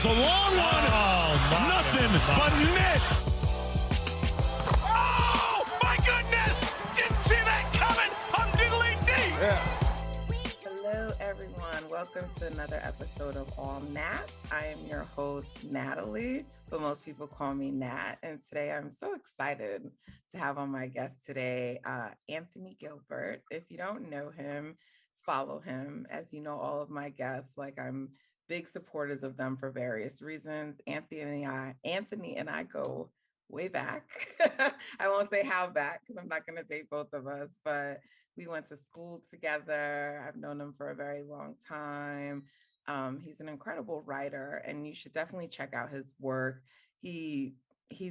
Here's a long one. Nothing but net. Oh, my goodness. Didn't see that coming. I'm diddly dee. Yeah. Hello, everyone. Welcome to another episode of All Nat. I am your host, Natalie, but most people call me Nat. And today I'm so excited to have on my guest today, Anthony Gilbert. If you don't know him, follow him. As you know, all of my guests, I'm big supporters of them for various reasons. Anthony and I go way back. I won't say how back because I'm not going to date both of us, but we went to school together. I've known him for a very long time. He's an incredible writer, and you should definitely check out his work. He's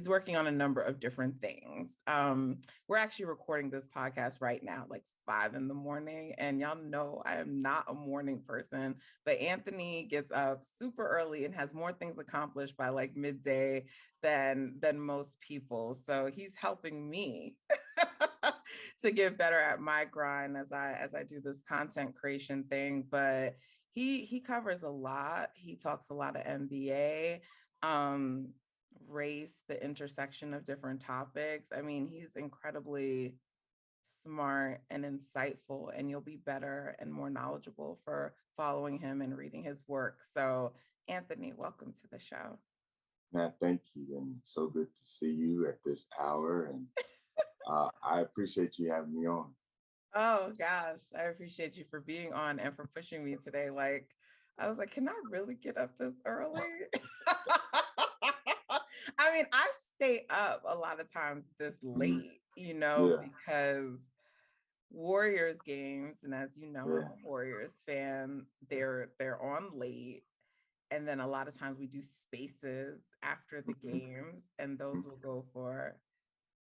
working on a number of different things. We're actually recording this podcast right now, 5 a.m, and y'all know I am not a morning person, but Anthony gets up super early and has more things accomplished by midday than most people. So he's helping me to get better at my grind as I do this content creation thing. But he covers a lot. He talks a lot of NBA, race, the intersection of different topics. I mean, he's incredibly smart and insightful, and you'll be better and more knowledgeable for following him and reading his work. So, Anthony, welcome to the show. Matt, thank you. And so good to see you at this hour. And I appreciate you having me on. Oh, gosh. I appreciate you for being on and for pushing me today. I was like, can I really get up this early? I mean, I stay up a lot of times this late, because Warriors games, and as you know, I'm a Warriors fan, they're on late. And then a lot of times we do spaces after the games, and those will go for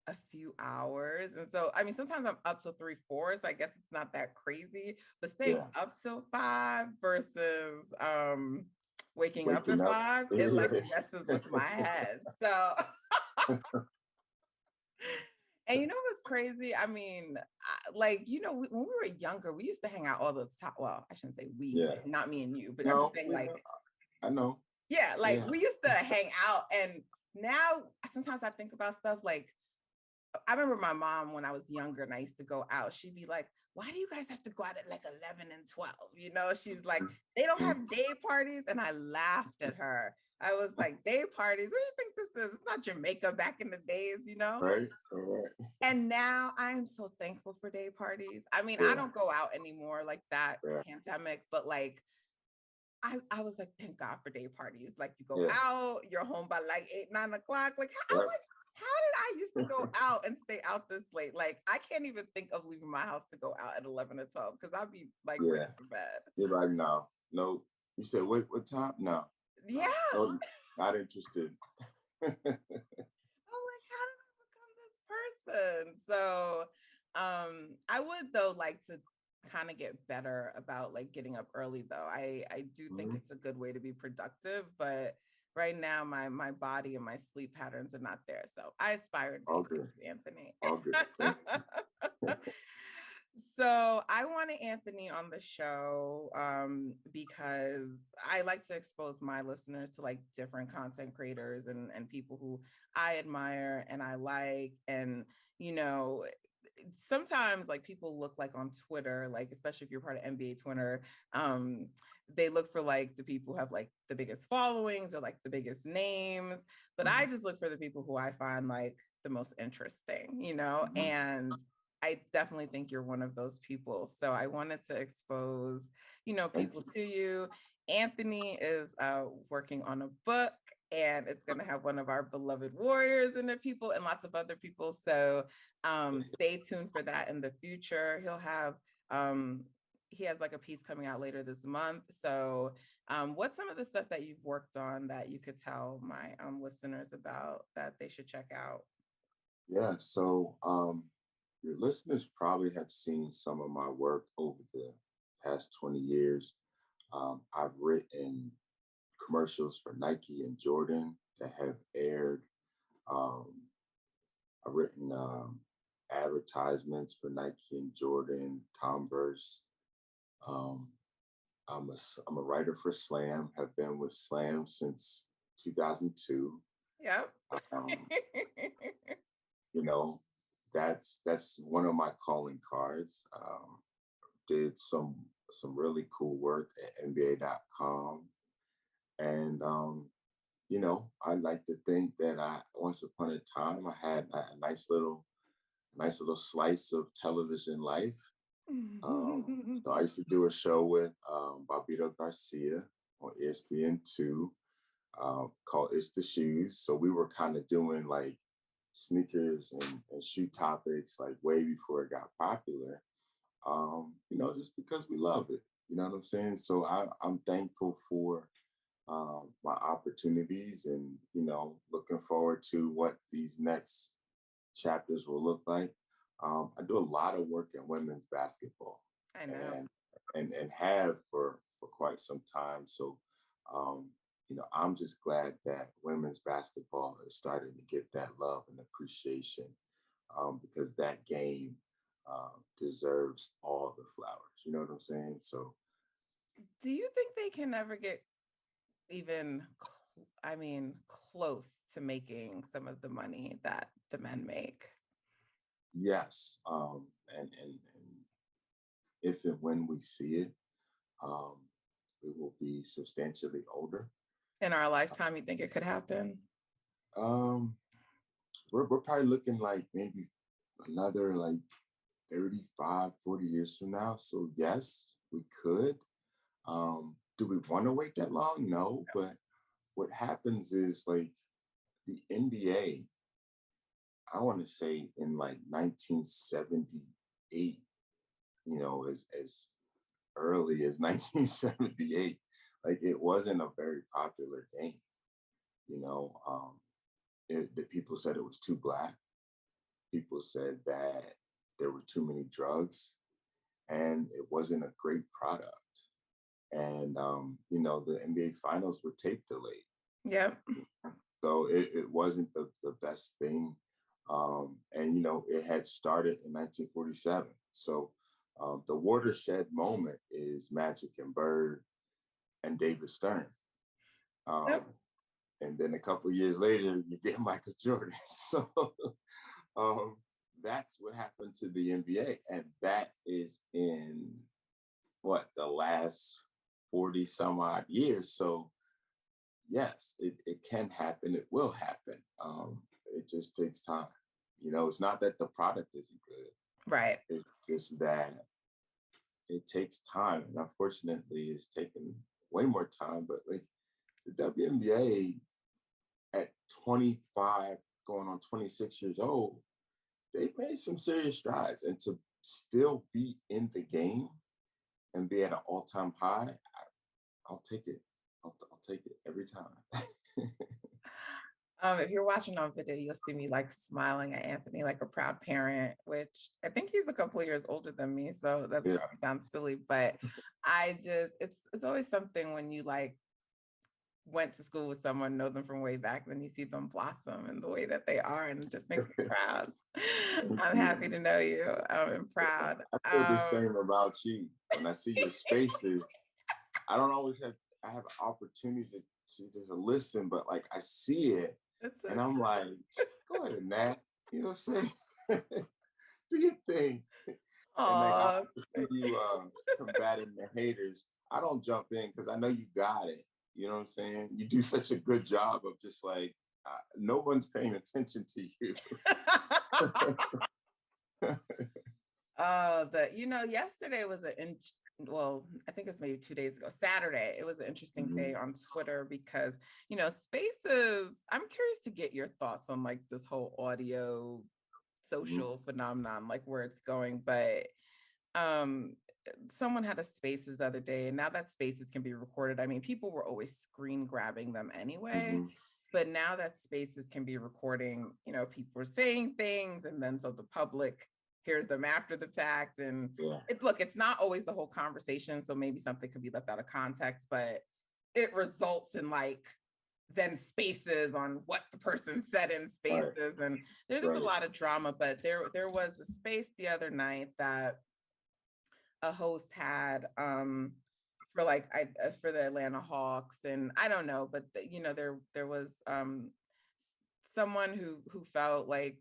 a few hours. And so, I mean, sometimes I'm up till 3, 4, so I guess it's not that crazy, but staying up till 5 versus waking up at 5, it messes with my head. So, and you know what's crazy? I mean, when we were younger, we used to hang out all the time. Well, I shouldn't say we, not me and you, but I'm saying I know. Yeah, we used to hang out, and now sometimes I think about stuff I remember my mom when I was younger and I used to go out, she'd be like, why do you guys have to go out at 11 and 12? She's like, they don't have day parties. And I laughed at her. I was like, day parties? What do you think this is? It's not Jamaica back in the days, Right. And now I'm so thankful for day parties. I mean, I don't go out anymore like that pandemic, but I was like, thank God for day parties. You go out, you're home by 8, 9 o'clock. How did I used to go out and stay out this late? I can't even think of leaving my house to go out at 11 or 12 because I'd be ready for bed. You're like, no. You said, what time? No. Yeah. No, not interested. I'm like, how did I become this person? So I would, though, like to kind of get better about getting up early, though. I do think it's a good way to be productive, but right now my body and my sleep patterns are not there. So I aspire to be Anthony. So I wanted Anthony on the show because I like to expose my listeners to different content creators and people who I admire and I like. And, sometimes people look on Twitter, especially if you're part of NBA Twitter, they look for the people who have the biggest followings or the biggest names, but I just look for the people who I find the most interesting, and I definitely think you're one of those people. So I wanted to expose, people to you. Anthony is working on a book, and it's going to have one of our beloved Warriors in it, people, and lots of other people. So stay tuned for that in the future. He'll have, he has a piece coming out later this month. So what's some of the stuff that you've worked on that you could tell my listeners about that they should check out? Yeah, so your listeners probably have seen some of my work over the past 20 years. I've written commercials for Nike and Jordan that have aired. I've written advertisements for Nike and Jordan, Converse. I'm a writer for Slam. Have been with Slam since 2002. Yep. Um, you know, that's one of my calling cards. Did some really cool work at NBA.com, and I like to think that I once upon a time I had a nice little slice of television life. So I used to do a show with Bobito Garcia on ESPN2 called It's the Shoes. So we were kind of doing like sneakers and shoe topics like way before it got popular, just because we love it. You know what I'm saying? So I'm thankful for my opportunities and, looking forward to what these next chapters will look like. I do a lot of work in women's basketball I know. and have for quite some time. So, I'm just glad that women's basketball is starting to get that love and appreciation because that game deserves all the flowers. You know what I'm saying? So, Do you think they can ever get even, close to making some of the money that the men make? yes, and if and when we see it, um, we will be substantially older. In our lifetime, you think it could happen? Um, we're probably looking like maybe another like 35, 40 years from now. So yes, we could. Do we want to wait that long? No, but what happens is like the NBA, I want to say in like 1978, as early as 1978, like it wasn't a very popular game. You know, the people said it was too black. People said that there were too many drugs and it wasn't a great product. And, the NBA finals were tape delayed. Yep. So it wasn't the best thing. It had started in 1947. So the watershed moment is Magic and Bird and David Stern. Yep. And then a couple of years later, you get Michael Jordan. So that's what happened to the NBA. And that is in the last 40 some odd years. So yes, it can happen. It will happen. It just takes time. It's not that the product isn't good. Right. It's just that it takes time. And unfortunately, it's taken way more time. But like the WNBA at 25, going on 26 years old, they've made some serious strides. And to still be in the game and be at an all-time high, I'll take it. I'll take it every time. If you're watching on video, you'll see me like smiling at Anthony like a proud parent, which I think he's a couple of years older than me. So that probably sounds silly, but it's always something when you like went to school with someone, know them from way back, then you see them blossom in the way that they are, and it just makes me proud. I'm happy to know you. I'm proud. I feel the same about you. When I see your spaces, I don't always have opportunities to listen, but like I see it, and I'm like, go ahead, Nat. You know what I'm saying? Do your thing. And like I see you combating the haters. I don't jump in because I know you got it. You know what I'm saying? You do such a good job of just like, no one's paying attention to you. Yesterday was I think it's maybe 2 days ago, Saturday. It was an interesting day on Twitter because, Spaces, I'm curious to get your thoughts on like this whole audio social phenomenon, like where it's going. But someone had a Spaces the other day, and now that Spaces can be recorded, I mean, people were always screen grabbing them anyway. But now that Spaces can be recording, people are saying things, and then so the public hears them after the fact. And it's not always the whole conversation. So maybe something could be left out of context, but it results in like then Spaces on what the person said in Spaces. And there's just a lot of drama. But there was a space the other night that a host had for like for the Atlanta Hawks, and I don't know, but there was someone who felt like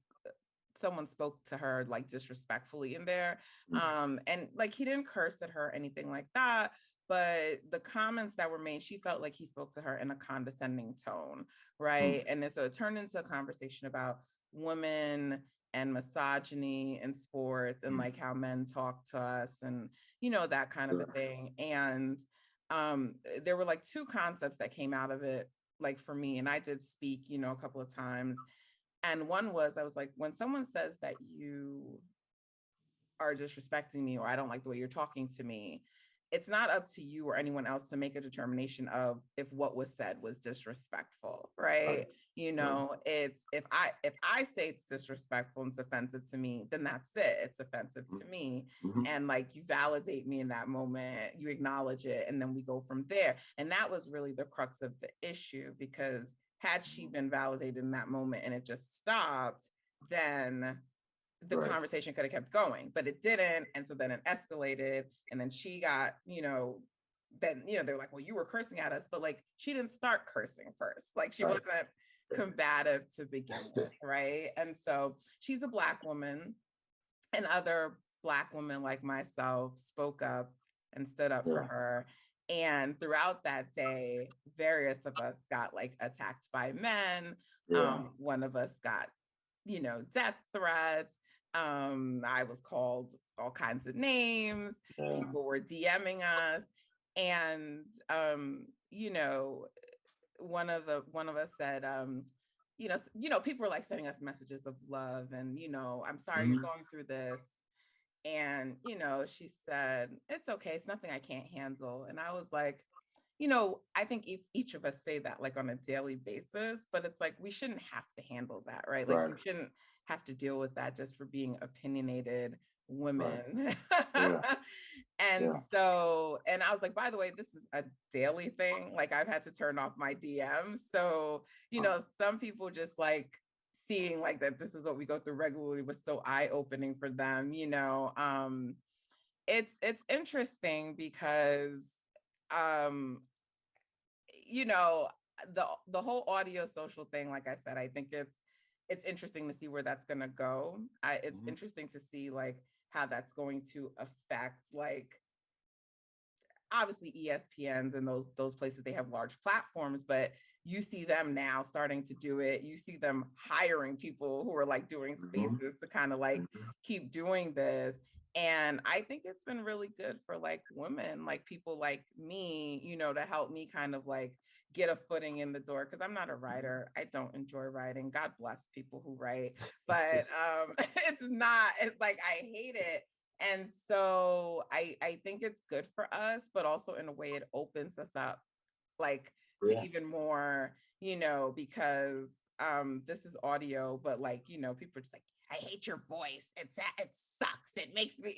someone spoke to her like disrespectfully in there, and like he didn't curse at her or anything like that, but the comments that were made, she felt like he spoke to her in a condescending tone, right? And then so it turned into a conversation about women and misogyny in sports and like how men talk to us and that kind of a thing. And there were like two concepts that came out of it, like for me, and I did speak a couple of times, and one was, I was like, when someone says that you are disrespecting me or I don't like the way you're talking to me, it's not up to you or anyone else to make a determination of if what was said was disrespectful, right? It's if I say it's disrespectful and it's offensive to me, then that's it. It's offensive to me. And like you validate me in that moment, you acknowledge it, and then we go from there. And that was really the crux of the issue, because had she been validated in that moment and it just stopped, then the conversation could have kept going, but it didn't. And so then it escalated, and then she got, then, they're like, well, you were cursing at us, but like, she didn't start cursing first. Like she wasn't combative to begin with, right? And so she's a Black woman, and other Black women like myself spoke up and stood up for her. And throughout that day, various of us got like attacked by men. One of us got, death threats. I was called all kinds of names. People were DMing us. And, one of us said, people were like sending us messages of love and, I'm sorry you're going through this. And, she said, it's okay. It's nothing I can't handle. And I was like, I think if each of us say that like on a daily basis, but it's like, we shouldn't have to handle that, right? Like we shouldn't have to deal with that just for being opinionated women. And so, and I was like, by the way, this is a daily thing. Like I've had to turn off my DMs. So, some people just like seeing like that this is what we go through regularly was so eye-opening for them. It's interesting because the whole audio social thing, like I said, I think it's interesting to see where that's going to go. It's interesting to see like how that's going to affect, like, obviously ESPNs and those places, they have large platforms, but you see them now starting to do it. You see them hiring people who are like doing spaces to kind of like keep doing this. And I think it's been really good for like women, like people like me, to help me kind of like get a footing in the door. Cause I'm not a writer. I don't enjoy writing. God bless people who write, but it's like, I hate it. And so I think it's good for us, but also in a way it opens us up like to even more, because this is audio, but like, people are just like, I hate your voice. It sucks. It makes me,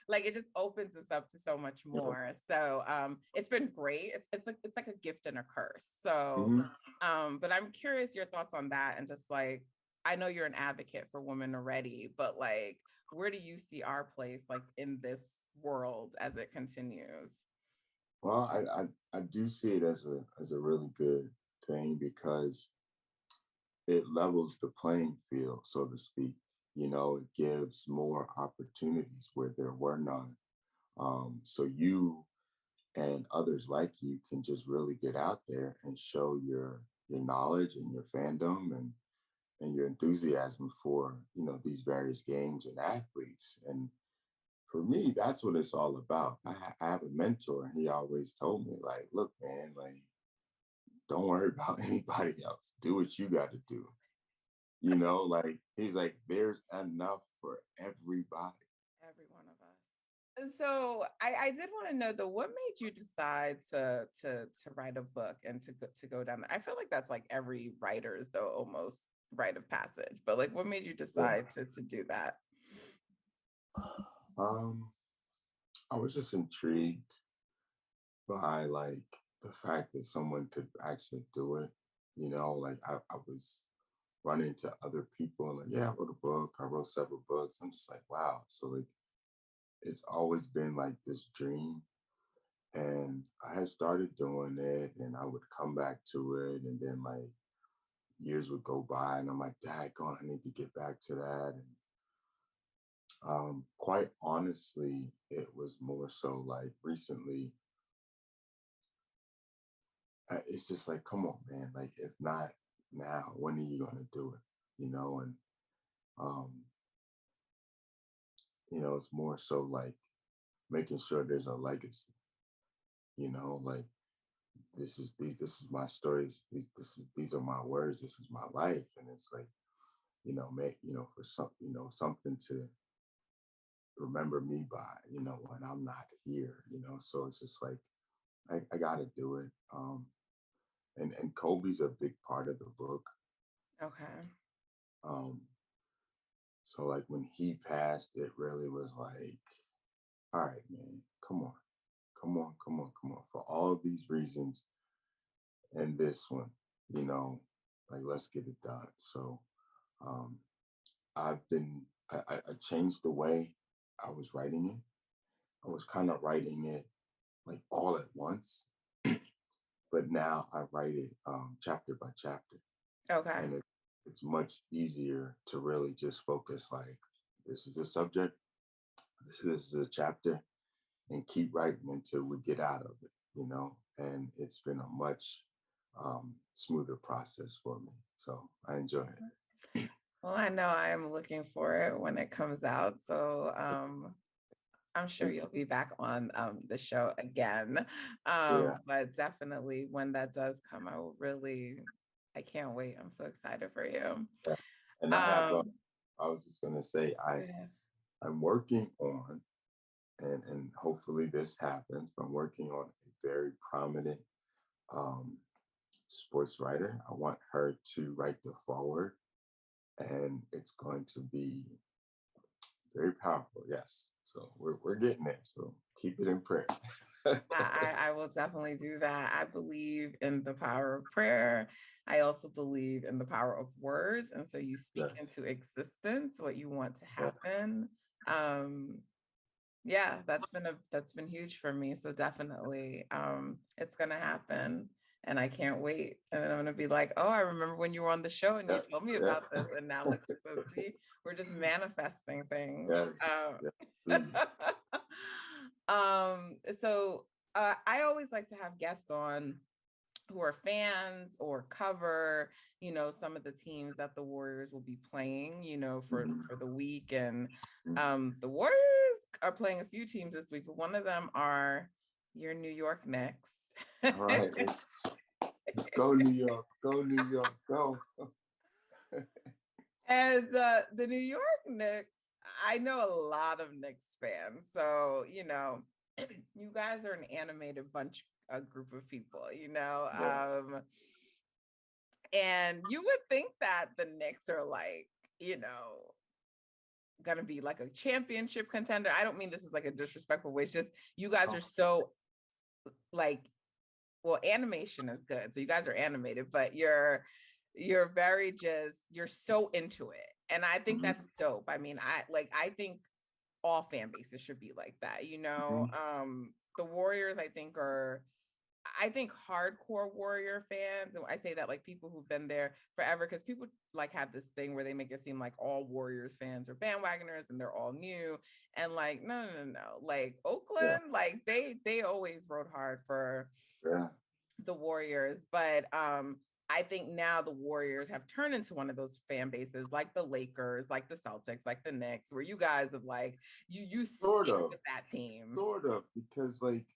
like it just opens us up to so much more. So it's been great. It's like a gift and a curse. So but I'm curious your thoughts on that, and just like, I know you're an advocate for women already, but like, where do you see our place like in this world as it continues? Well, I do see it as a really good thing, because it levels the playing field, so to speak. It gives more opportunities where there were none. So you and others like you can just really get out there and show your knowledge and your fandom and your enthusiasm for these various games and athletes. And for me, that's what it's all about. I have a mentor, and he always told me, like, look, man, like, don't worry about anybody else. Do what you got to do. Like, he's like, there's enough for everybody. Every one of us. So I did want to know though, what made you decide to write a book and to go down there? I feel like that's like every writer's though almost rite of passage, but like, what made you decide to do that? I was just intrigued by like the fact that someone could actually do it. Like I was running to other people and like, yeah, I wrote a book. I wrote several books. I'm just like, wow. So like, it's always been like this dream. And I had started doing it, and I would come back to it, and then like years would go by, and I'm like, "Daggone, I need to get back to that." And quite honestly, it was more so like recently. It's just like, come on, man. Like, if not now, when are you gonna do it? And um, it's more so like making sure there's a legacy. Like this is my stories. These are my words. This is my life, and it's like make for something to remember me by. When I'm not here. So it's just like I got to do it. And Kobe's a big part of the book. Okay. Um, so like when he passed, it really was like, all right, man, come on, come on, come on, come on. For all of these reasons and this one, you know, like let's get it done. So um, I changed the way I was writing it. I was kind of writing it like all at once, but now I write it chapter by chapter, Okay. and it's much easier to really just focus like this is a subject, this is a chapter, and keep writing until we get out of it. And it's been a much smoother process for me. So I enjoy it. Well, I know I am looking for it when it comes out. So I'm sure you'll be back on the show again. Yeah. But definitely when that does come, I can't wait. I'm so excited for you. Yeah. And I was just gonna say Yeah. I'm working on, and hopefully this happens. But I'm working on a very prominent um, sports writer. I want her to write the foreword, and it's going to be very powerful. Yes. So we're getting there. So keep it in prayer. I will definitely do that. I believe in the power of prayer. I also believe in the power of words. And so you speak Yes. into existence what you want to Yes. happen. Yeah, that's been huge for me. So definitely it's gonna happen. And I can't wait. And then I'm gonna be like, oh, I remember when you were on the show and you Yeah. told me Yeah. about this. And now look at this. See, we're just manifesting things. Yes. Yes. So I always like to have guests on who are fans or cover, some of the teams that the Warriors will be playing, for the week. And the Warriors are playing a few teams this week, but one of them are your New York Knicks. All right. Let's go, New York. Go, New York. Go. And the New York Knicks, I know a lot of Knicks fans. So, you guys are an animated bunch, a group of people, Yeah. and you would think that the Knicks are like, gonna be like a championship contender. I don't mean this is like a disrespectful way. It's just you guys are so like, well, animation is good. So you guys are animated, but you're you're so into it. And I think that's dope. I mean, I think all fan bases should be like that. The Warriors, I think hardcore Warrior fans, and I say that like people who've been there forever, because people like have this thing where they make it seem like all Warriors fans are bandwagoners and they're all new. And like, no. Like Yeah. Oakland, like they always rode hard for Yeah. the Warriors. But I think now the Warriors have turned into one of those fan bases like the Lakers, like the Celtics, like the Knicks, where you guys have like you Sort stick of. with that team. Sort of. Because like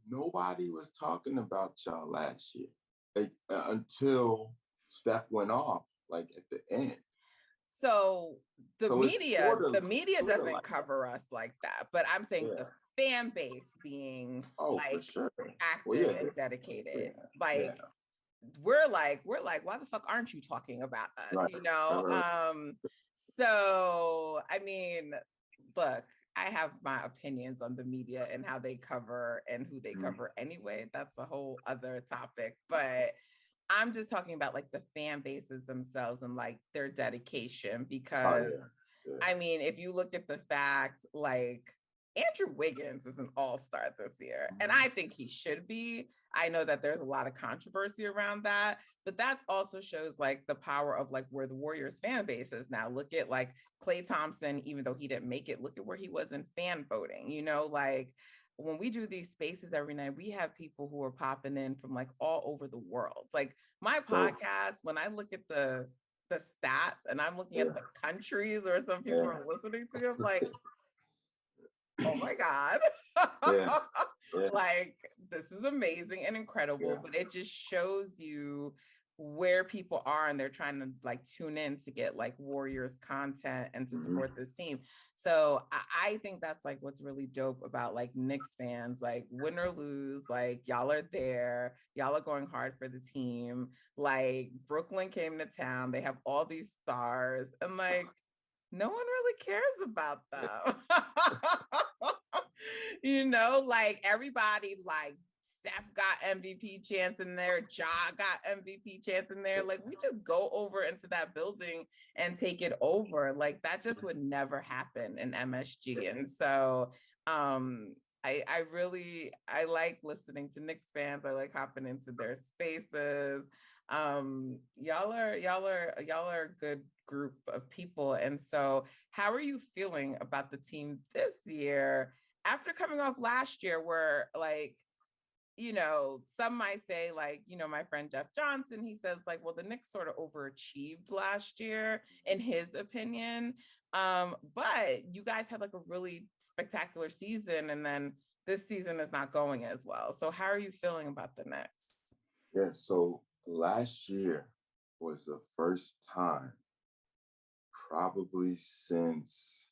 nobody was talking about y'all last year. Like until Steph went off, like at the end. So the So it's media, the media doesn't like cover us like that. But I'm saying yeah. the fan base being For like sure. active and dedicated. Yeah. Like Yeah. we're like, why the fuck aren't you talking about us? Right. So I mean, look, I have my opinions on the media and how they cover and who they cover anyway. That's a whole other topic. But I'm just talking about like the fan bases themselves and like their dedication, because Yeah. I mean, if you look at the fact, like Andrew Wiggins is an all-star this year, and I think he should be. I know that there's a lot of controversy around that, but that also shows like the power of like where the Warriors fan base is now. Look at like Klay Thompson, even though he didn't make it, look at where he was in fan voting, like when we do these spaces every night, we have people who are popping in from like all over the world. Like my podcast, when I look at the stats and I'm looking at the countries or some people are listening to, I'm like, oh my God. Like, this is amazing and incredible, but it just shows you where people are and they're trying to like tune in to get like Warriors content and to support this team. So I think that's like what's really dope about like Knicks fans, like win or lose, like y'all are there, y'all are going hard for the team. Like Brooklyn came to town, they have all these stars, and like no one really cares about them. Like everybody, like Steph got MVP chance in there, Ja got MVP chance in there. Like we just go over into that building and take it over. Like that just would never happen in MSG. And so I like listening to Knicks fans. I like hopping into their spaces. Y'all are a good group of people. And so how are you feeling about the team this year after coming off last year where like, some might say like, my friend Jeff Johnson, he says like, well, the Knicks sort of overachieved last year in his opinion. But you guys had like a really spectacular season and then this season is not going as well. So how are you feeling about the Knicks? Yeah, so last year was the first time probably since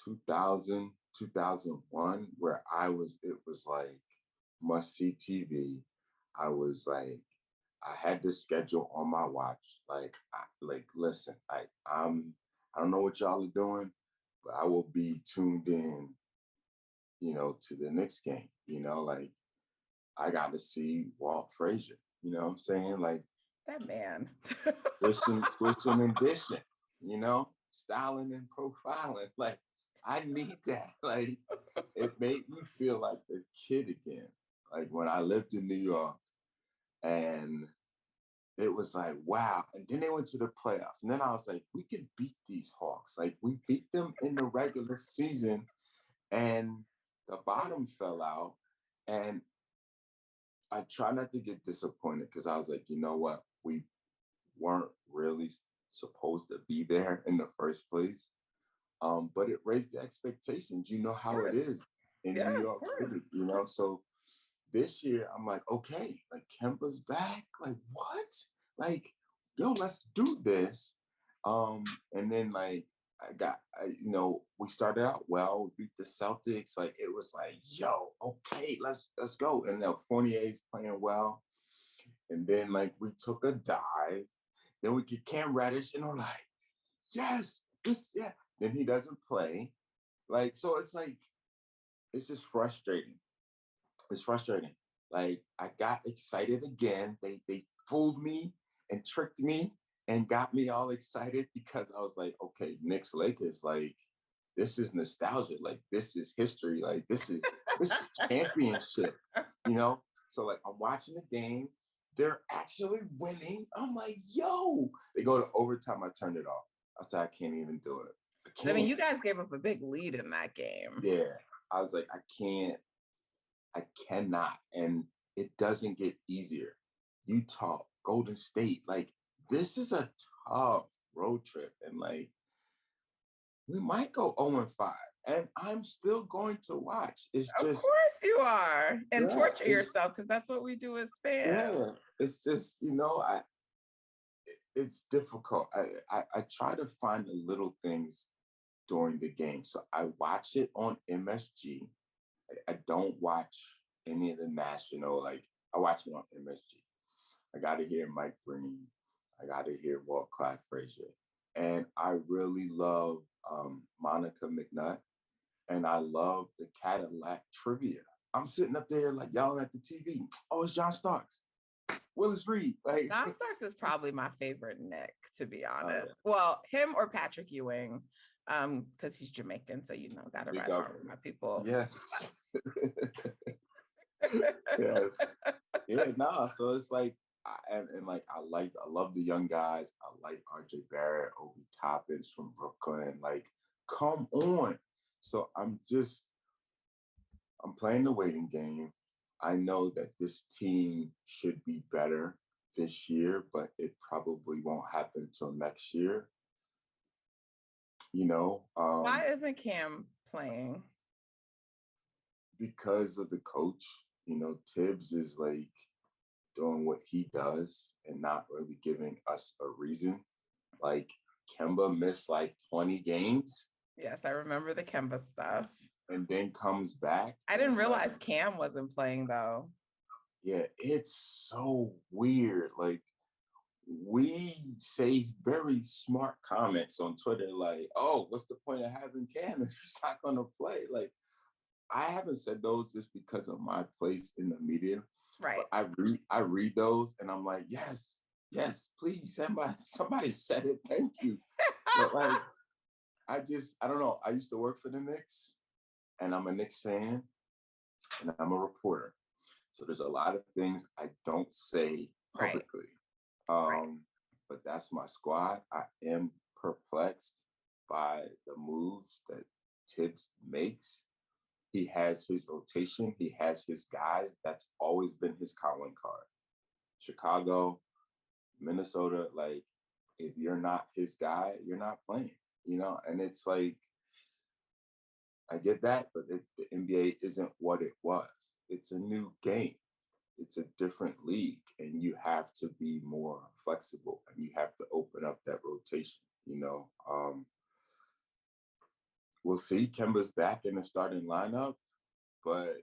2000, 2001, where it was like must-see TV. I was like, I had the schedule on my watch. Listen, I don't know what y'all are doing, but I will be tuned in, to the Knicks game. Like I got to see Walt Frazier. You know what I'm saying? Like that man. switching and dishing, styling and profiling. Like I need that. Like it made me feel like a kid again. Like when I lived in New York and it was like, wow. And then they went to the playoffs. And then I was like, we could beat these Hawks. Like we beat them in the regular season and the bottom fell out. And I try not to get disappointed because I was like, you know what? We weren't really supposed to be there in the first place. But it raised the expectations. You know how it is in New York City, So this year I'm like, okay, like Kemba's back. Like what? Like, yo, let's do this. And then like we started out well, we beat the Celtics. Like it was like, yo, okay, let's go. And now Fournier's playing well. And then like we took a dive. Then we get Cam Reddish, and we're like, yes, yeah. Then he doesn't play. Like, so it's like, it's just frustrating. It's frustrating. Like I got excited again. They fooled me and tricked me and got me all excited because I was like, okay, Knicks Lakers, like this is nostalgia. Like this is history. Like this is championship, So like I'm watching the game. They're actually winning. I'm like, yo, they go to overtime. I turned it off. I said, I can't even do it. I mean, you guys gave up a big lead in that game. Yeah. I was like, I cannot. And it doesn't get easier. Utah, Golden State, like this is a tough road trip. And like, we might go 0-5. And I'm still going to watch. It's just, of course you are, and torture yourself because that's what we do as fans. Yeah, it's just it's difficult. I try to find the little things during the game, so I watch it on MSG. I don't watch any of the national. Like I watch it on MSG. I got to hear Mike Breen. I got to hear Walt Clyde Frazier, and I really love Monica McNutt. And I love the Cadillac trivia. I'm sitting up there like yelling at the TV. Oh, it's John Starks, Willis Reed. Like John Starks is probably my favorite Knick, to be honest. Well, him or Patrick Ewing. Because he's Jamaican, so gotta Big ride up. hard with my people. Yes. Yes. Yeah, nah. So it's like, I love the young guys. I like RJ Barrett, Obi Toppins from Brooklyn. Like, come on. So I'm playing the waiting game. I know that this team should be better this year, but it probably won't happen till next year. Why isn't Cam playing? Because of the coach. Tibbs is like doing what he does and not really giving us a reason. Like, Kemba missed like 20 games. Yes, I remember the Kemba stuff. And then comes back. I didn't realize Cam wasn't playing though. Yeah, it's so weird. Like, we say very smart comments on Twitter, like, "Oh, what's the point of having Cam if he's not going to play?" Like, I haven't said those just because of my place in the media. Right. But I read those and I'm like, yes, please, somebody said it. Thank you. But like, I don't know. I used to work for the Knicks, and I'm a Knicks fan, and I'm a reporter. So there's a lot of things I don't say publicly. Right. But that's my squad. I am perplexed by the moves that Tibbs makes. He has his rotation. He has his guys. That's always been his calling card. Chicago, Minnesota, like, if you're not his guy, you're not playing, And it's like, I get that, but the NBA isn't what it was. It's a new game. It's a different league, and you have to be more flexible, and you have to open up that rotation, We'll see. Kemba's back in the starting lineup, but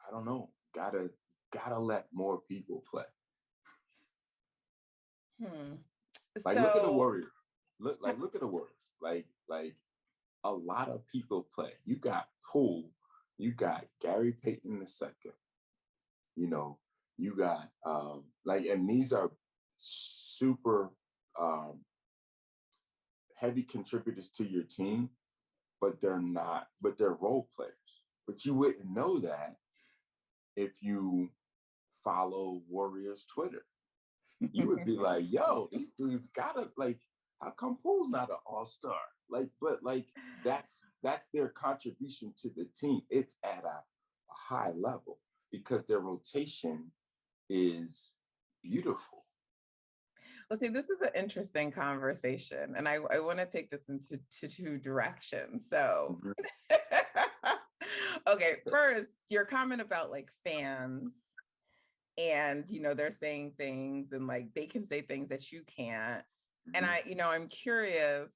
I don't know. Gotta let more people play. Like, look at the Warriors. Look at the Warriors. Like a lot of people play. You got Poole, you got Gary Payton II. You got and these are super heavy contributors to your team, but they're role players. But you wouldn't know that if you follow Warriors Twitter. You would be like, yo, these dudes gotta, like, how come Poole's not an all-star? But that's their contribution to the team. It's at a high level because their rotation is beautiful. Well, see, this is an interesting conversation, and I want to take this into two directions. So, okay, first, your comment about like fans, and they're saying things, and like they can say things that you can't. And I'm curious,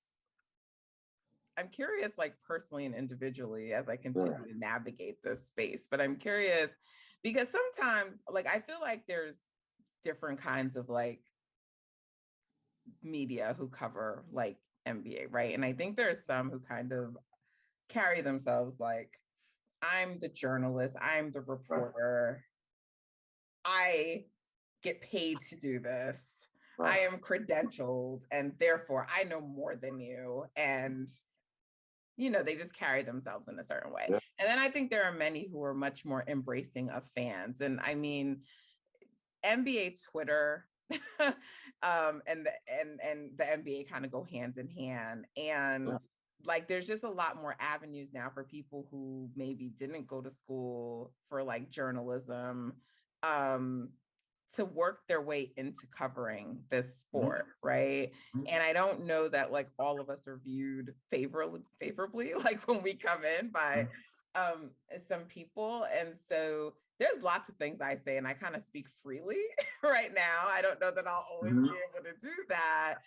like personally and individually, as I continue to navigate this space. But I'm curious because sometimes, like, I feel like there's different kinds of like media who cover like NBA, right? And I think there's some who kind of carry themselves like, I'm the journalist, I'm the reporter, I get paid to do this, I am credentialed, and therefore I know more than you. And they just carry themselves in a certain way. Yeah. And then I think there are many who are much more embracing of fans. And I mean, NBA Twitter and the NBA kind of go hands in hand. And like, there's just a lot more avenues now for people who maybe didn't go to school for like journalism, to work their way into covering this sport, right? And I don't know that like all of us are viewed favorably like when we come in by some people. And so there's lots of things I say, and I kind of speak freely right now. I don't know that I'll always be able to do that.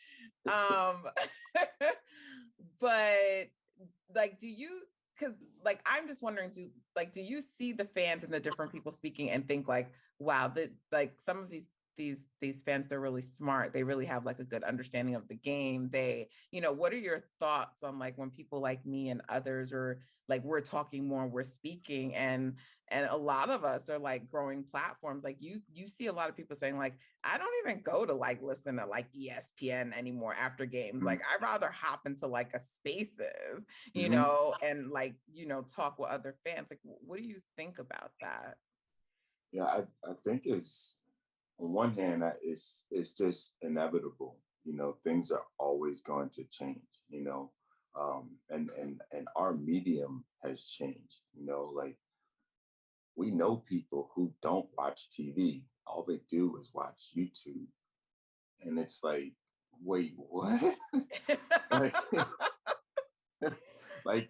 But like, because like, I'm just wondering, do you see the fans and the different people speaking and think like, wow, that like some of these these fans, they're really smart. They really have like a good understanding of the game. They, what are your thoughts on like when people like me and others are like we're talking more, we're speaking, and a lot of us are like growing platforms. Like you see a lot of people saying like, I don't even go to like listen to like ESPN anymore after games. Like I'd rather hop into like a spaces, Mm-hmm. and like, talk with other fans. Like, what do you think about that? Yeah, I think it's on one hand, it's just inevitable. Things are always going to change. And our medium has changed. Like we know people who don't watch TV. All they do is watch YouTube, and it's like, wait, what? like,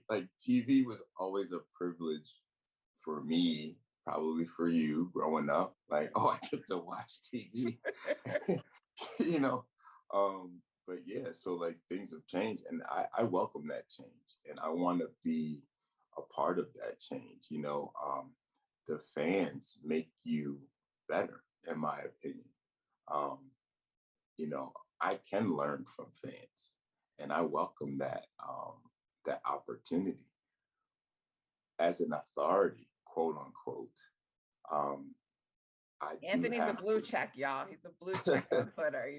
like TV was always a privilege for me, probably for you growing up. Like, oh, I get to watch TV, you know. But yeah, so like things have changed, and I welcome that change, and I want to be a part of that change. The fans make you better, in my opinion. Um, I can learn from fans, and I welcome that opportunity as an authority, quote unquote. Um, I do Anthony's a have blue to. check, y'all. He's a blue check on Twitter,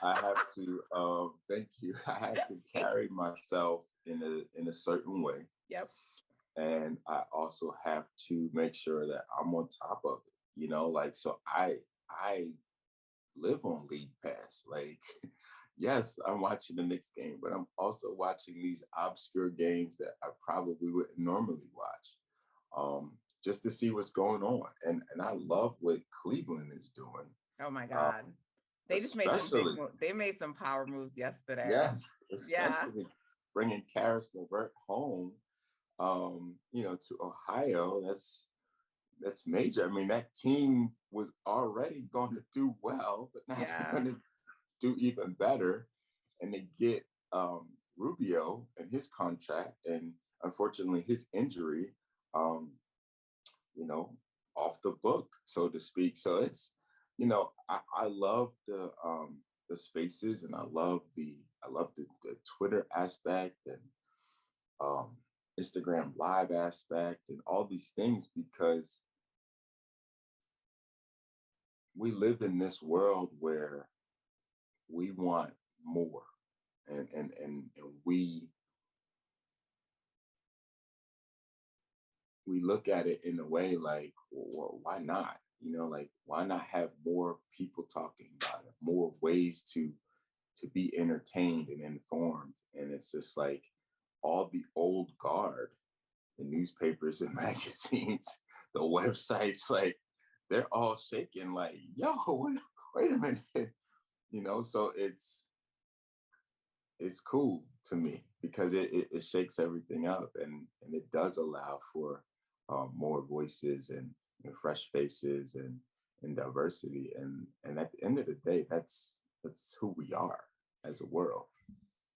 I have to. Thank you. I have to carry myself in a certain way, Yep. and I also have to make sure that I'm on top of it. Like so. I live on League Pass. Like, yes, I'm watching the Knicks game, but I'm also watching these obscure games that I probably wouldn't normally watch, just to see what's going on. And I love what Cleveland is doing. Oh my Uh, God. They just made some especially, they made some power moves yesterday. yes, Yeah. especially bringing Karis LeVert home, to Ohio. That's major. I mean, that team was already going to do well, but now they're Yeah. going to do even better. And they get Rubio and his contract, and unfortunately his injury, um, you know, off the book, so to speak. So it's, I love the spaces, and I love the Twitter aspect, and um, Instagram live aspect, and all these things, because we live in this world where we want more, and we look at it in a way like, well, why not? Like, why not have more people talking about it, more ways to be entertained and informed? And it's just like all the old guard, the newspapers and magazines, the websites, like they're all shaking, like, yo, wait a minute. So it's cool to me, because it shakes everything up, and it does allow for more voices, and fresh faces, and diversity, and at the end of the day, that's who we are as a world.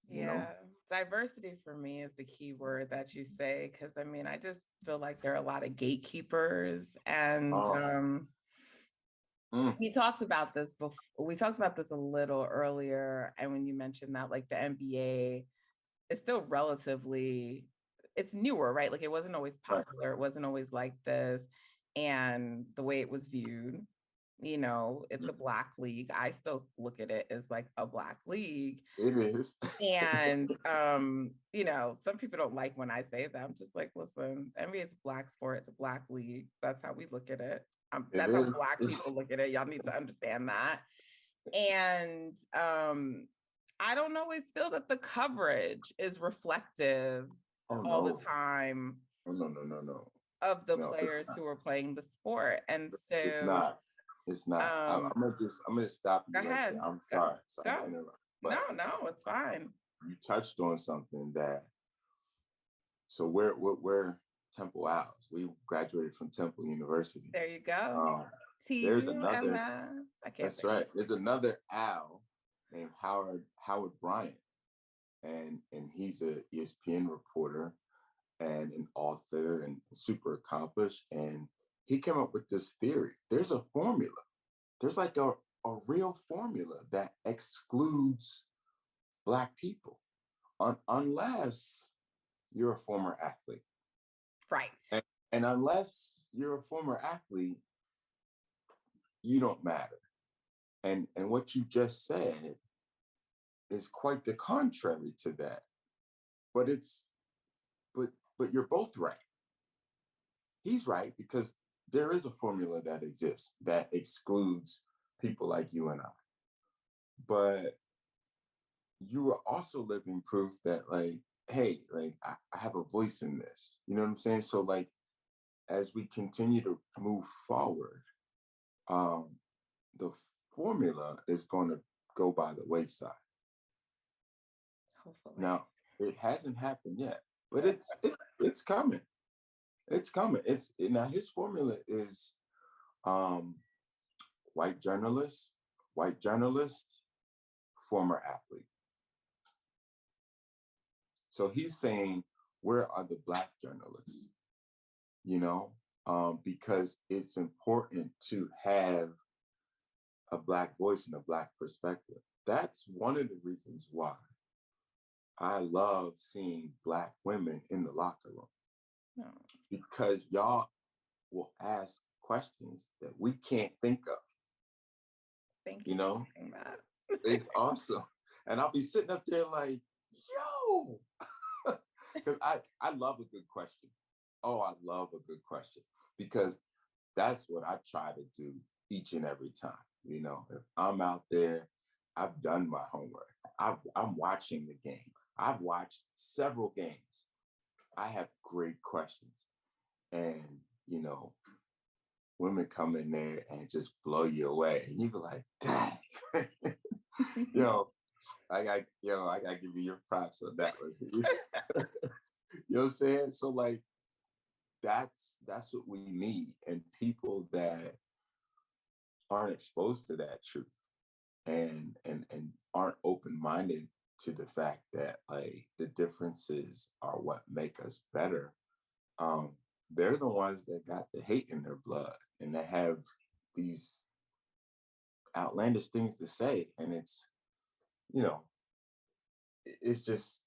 you Yeah. know Diversity for me is the key word that you say, because I mean, I just feel like there are a lot of gatekeepers, and oh mm, we talked about this before. We talked about this a little earlier, and when you mentioned that like the NBA is still relatively, it's newer, right? Like it wasn't always right. popular, it wasn't always like this, and the way it was viewed, it's a Black league. I still look at it as like a Black league. It is. And some people don't like when I say that. I'm just like, listen, NBA is a Black sport, it's a Black league. That's how we look at it. It That's how is. Black people look at it. Y'all need to understand that. And I don't always feel that the coverage is reflective Oh all the no. time Oh, no, no, no, no. of the No, it's players not. who are playing the sport. And It's so not. It's not. um I'm gonna stop go you right there. ahead. I'm Go, sorry. Sorry to go. interrupt. No, But no, it's fine. you touched on something that. So we're Temple Owls. We graduated from Temple University. There you go. Um, there's another. TUMS. I can't That's say that. right. There's another owl named Howard Bryant, and he's a ESPN reporter and an author and super accomplished. And he came up with this theory. There's a formula. There's like a a real formula that excludes Black people unless you're a former athlete. Right. And unless you're a former athlete, you don't matter. And what you just said is quite the contrary to that. But but you're both right. He's right because there is a formula that exists that excludes people like you and I. But you are also living proof that, like, hey, like I have a voice in this. You know what I'm saying? So like as we continue to move forward, the formula is going to go by the wayside. Hopefully. Now, it hasn't happened yet, but it's coming. It's coming. It's now his formula is white journalist, former athlete. So he's saying, where are the Black journalists? You know, because it's important to have a Black voice and a Black perspective. That's one of the reasons why I love seeing Black women in the locker room. No. Because y'all will ask questions that we can't think of. Thank you. You know, for saying that. It's awesome. And I'll be sitting up there like, yo, because I love a good question. Oh, I love a good question because that's what I try to do each and every time. You know, if I'm out there, I've done my homework. I'm watching the game. I've watched several games. I have great questions. And, you know, women come in there and just blow you away. And you be like, dang. I got to give you your props on that one. You know what I'm saying? So like, that's what we need. And people that aren't exposed to that truth and aren't open-minded to the fact that like the differences are what make us better. They're the ones that got the hate in their blood and that have these outlandish things to say. And it's, you know, it just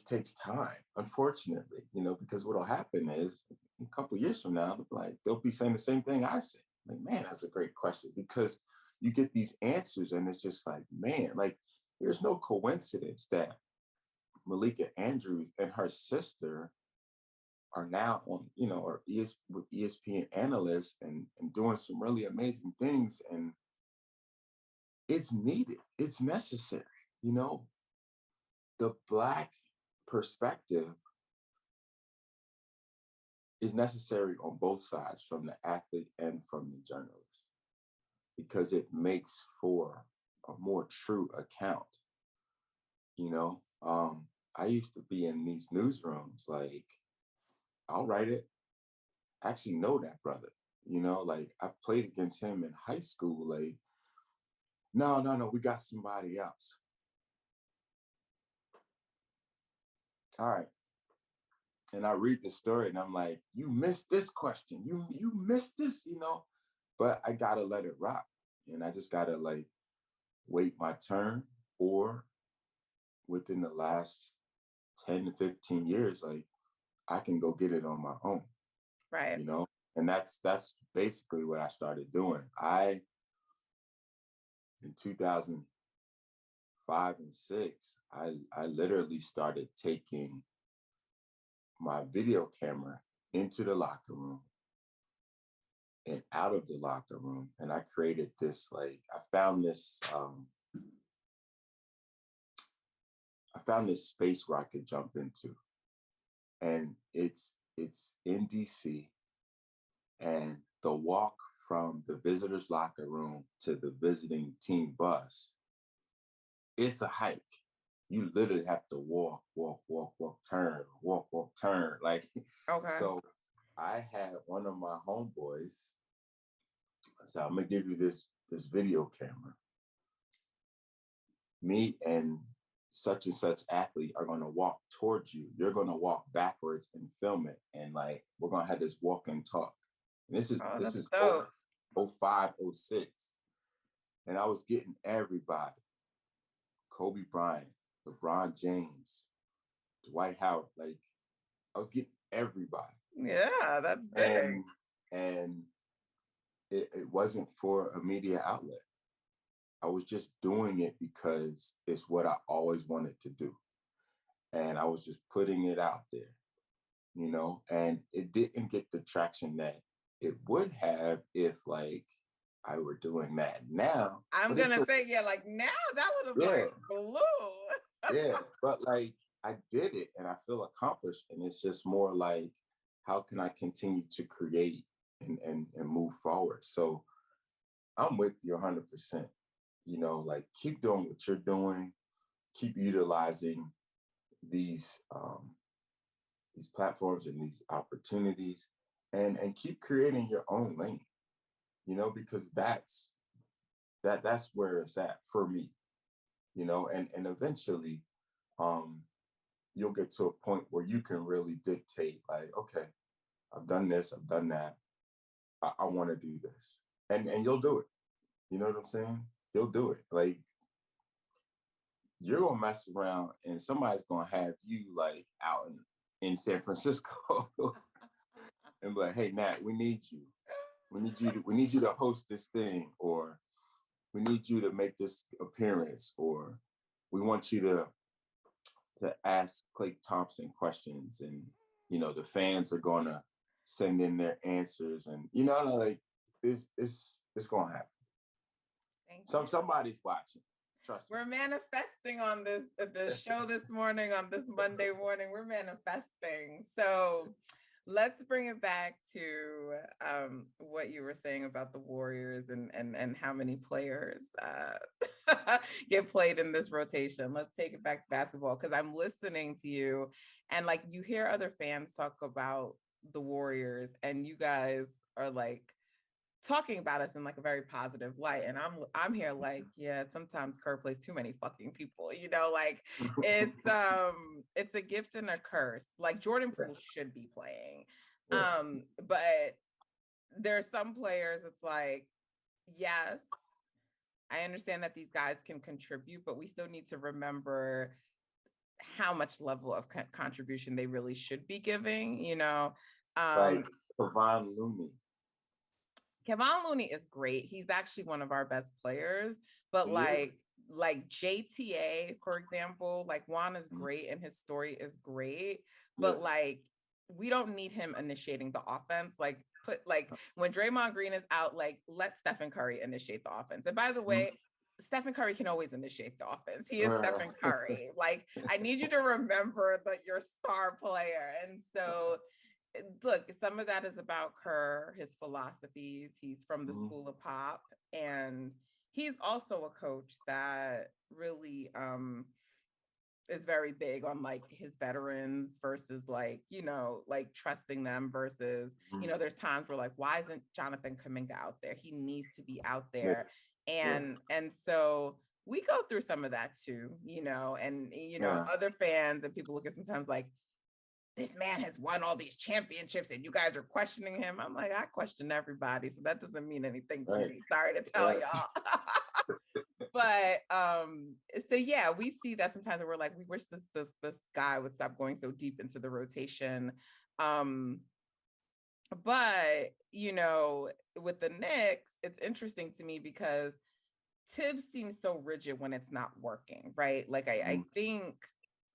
takes time, unfortunately, you know, because what'll happen is a couple of years from now, like they'll be saying the same thing I say. Like, man, that's a great question because you get these answers and it's just like, man, like there's no coincidence that Malika Andrews and her sister are now on, you know, or with ESPN analysts and doing some really amazing things. And it's needed. It's necessary. You know, the Black perspective is necessary on both sides, from the athlete and from the journalist, because it makes for a more true account. You know, I used to be in these newsrooms, like, I'll write it. I actually know that brother, you know, like I played against him in high school. Like, no, we got somebody else. All right. And I read the story and I'm like, you missed this question. You missed this, you know, but I gotta let it rock. And I just gotta like wait my turn, or within the last 10 to 15 years, like I can go get it on my own. Right. You know, and that's basically what I started doing. In 2005 and 6, I literally started taking my video camera into the locker room and out of the locker room. And I created this, like, I found this space where I could jump into. And it's in DC. And the walk from the visitors' locker room to the visiting team bus, it's a hike. You literally have to walk, turn, turn. Like, okay. So I had one of my homeboys. I said, I'm gonna give you this video camera. Me and such and such athlete are gonna walk towards you. You're gonna walk backwards and film it. And like, we're gonna have this walk and talk. And this is 05, 06. and I was getting everybody: Kobe Bryant, LeBron James, Dwight Howard. Like I was getting everybody, Yeah, that's big. and it wasn't for a media outlet. I was just doing it because it's what I always wanted to do, and I was just putting it out there, and it didn't get the traction that it would have if like I were doing that now. I'm gonna say, yeah, like now that would have Yeah, like blew. yeah, but like I did it and I feel accomplished, and it's just more like how can I continue to create and move forward? So I'm with you 100%. Like keep doing what you're doing, keep utilizing these these platforms and these opportunities, and keep creating your own lane. Because that's where it's at for me. And eventually, um, you'll get to a point where you can really dictate, like, okay, I've done this, I've done that, I want to do this, and you'll do it. You know what I'm saying? You'll do it. Like you're gonna mess around, and somebody's gonna have you like out in San Francisco, and be like, hey, Nat, we need you. We need you to host this thing, or we need you to make this appearance, or we want you to ask Klay Thompson questions, and the fans are gonna send in their answers, and like it's gonna happen. Somebody's watching. Trust me. We're manifesting on this show this morning, on this Monday morning. We're manifesting. So let's bring it back to what you were saying about the Warriors and how many players get played in this rotation. Let's take it back to basketball, because I'm listening to you and like you hear other fans talk about the Warriors and you guys are like talking about us in like a very positive light, and I'm here like, yeah, sometimes Kerr plays too many fucking people, like it's a gift and a curse. Like Jordan Poole should be playing, but there's some players it's like, yes, I understand that these guys can contribute, but we still need to remember how much level of contribution they really should be giving, Like Kevon Looney. Kevon Looney is great. He's actually one of our best players, but like JTA, for example, like Juan is great and his story is great, but like we don't need him initiating the offense. Like when Draymond Green is out, like let Stephen Curry initiate the offense. And by the way, Stephen Curry can always initiate the offense. He is Stephen Curry. Like I need you to remember that you're star player. And so look, some of that is about Kerr, his philosophies. He's from the school of pop, and he's also a coach that really is very big on like his veterans versus like, like trusting them versus, there's times where like, why isn't Jonathan Kuminga out there? He needs to be out there. And so we go through some of that too, and other fans and people look at sometimes like, this man has won all these championships and you guys are questioning him. I'm like, I question everybody, so that doesn't mean anything to me. Sorry to tell y'all. But so yeah, we see that sometimes we're like, we wish this guy would stop going so deep into the rotation. But with the Knicks, it's interesting to me because Tibbs seems so rigid when it's not working, right? Like I think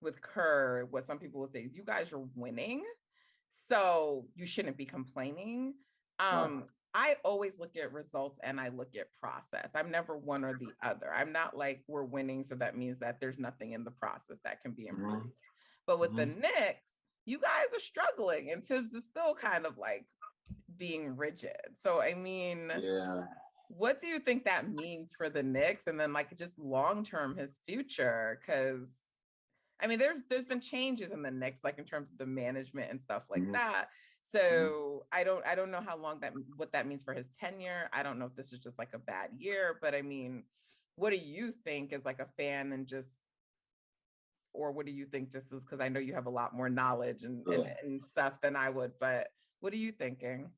with Kerr, what some people will say is you guys are winning, so you shouldn't be complaining. I always look at results and I look at process. I'm never one or the other. I'm not like we're winning, so that means that there's nothing in the process that can be improved. But with the Knicks, you guys are struggling and Tibbs is still kind of like being rigid. So I mean, what do you think that means for the Knicks and then like just long-term his future? Because I mean, there's been changes in the Knicks, like in terms of the management and stuff like that. So I don't know what that means for his tenure. I don't know if this is just like a bad year, but I mean, what do you think as like a fan or what do you think just is, because I know you have a lot more knowledge and stuff than I would, but what are you thinking?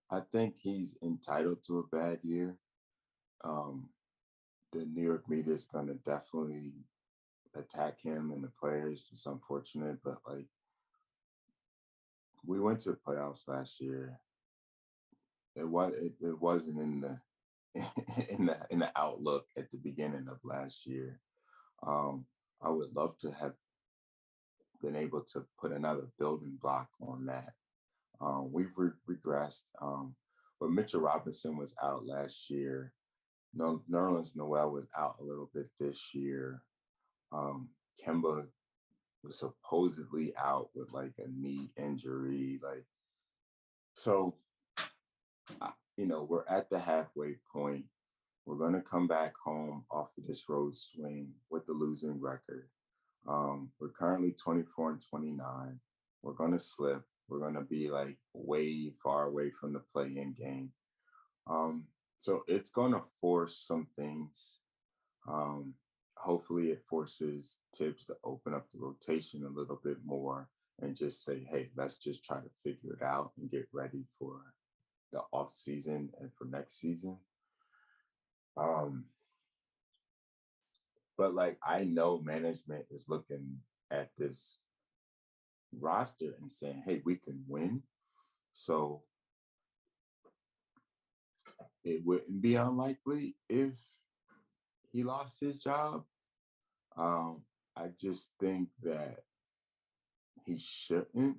I think he's entitled to a bad year. the New York media is going to definitely attack him and the players. It's unfortunate, but like we went to the playoffs last year. It wasn't in the in the outlook at the beginning of last year. Um, I would love to have been able to put another building block on that. We've regressed, but Mitchell Robinson was out last year. No, Nerlens Noel was out a little bit this year. Kemba was supposedly out with like a knee injury. Like, so, we're at the halfway point. We're going to come back home off of this road swing with the losing record. We're currently 24-29. We're going to slip. We're going to be like way far away from the play-in game. So it's going to force some things. Hopefully it forces Tibbs to open up the rotation a little bit more and just say, hey, let's just try to figure it out and get ready for the off season and for next season. But like, I know management is looking at this roster and saying, hey, we can win. So it wouldn't be unlikely if he lost his job. I just think that he shouldn't.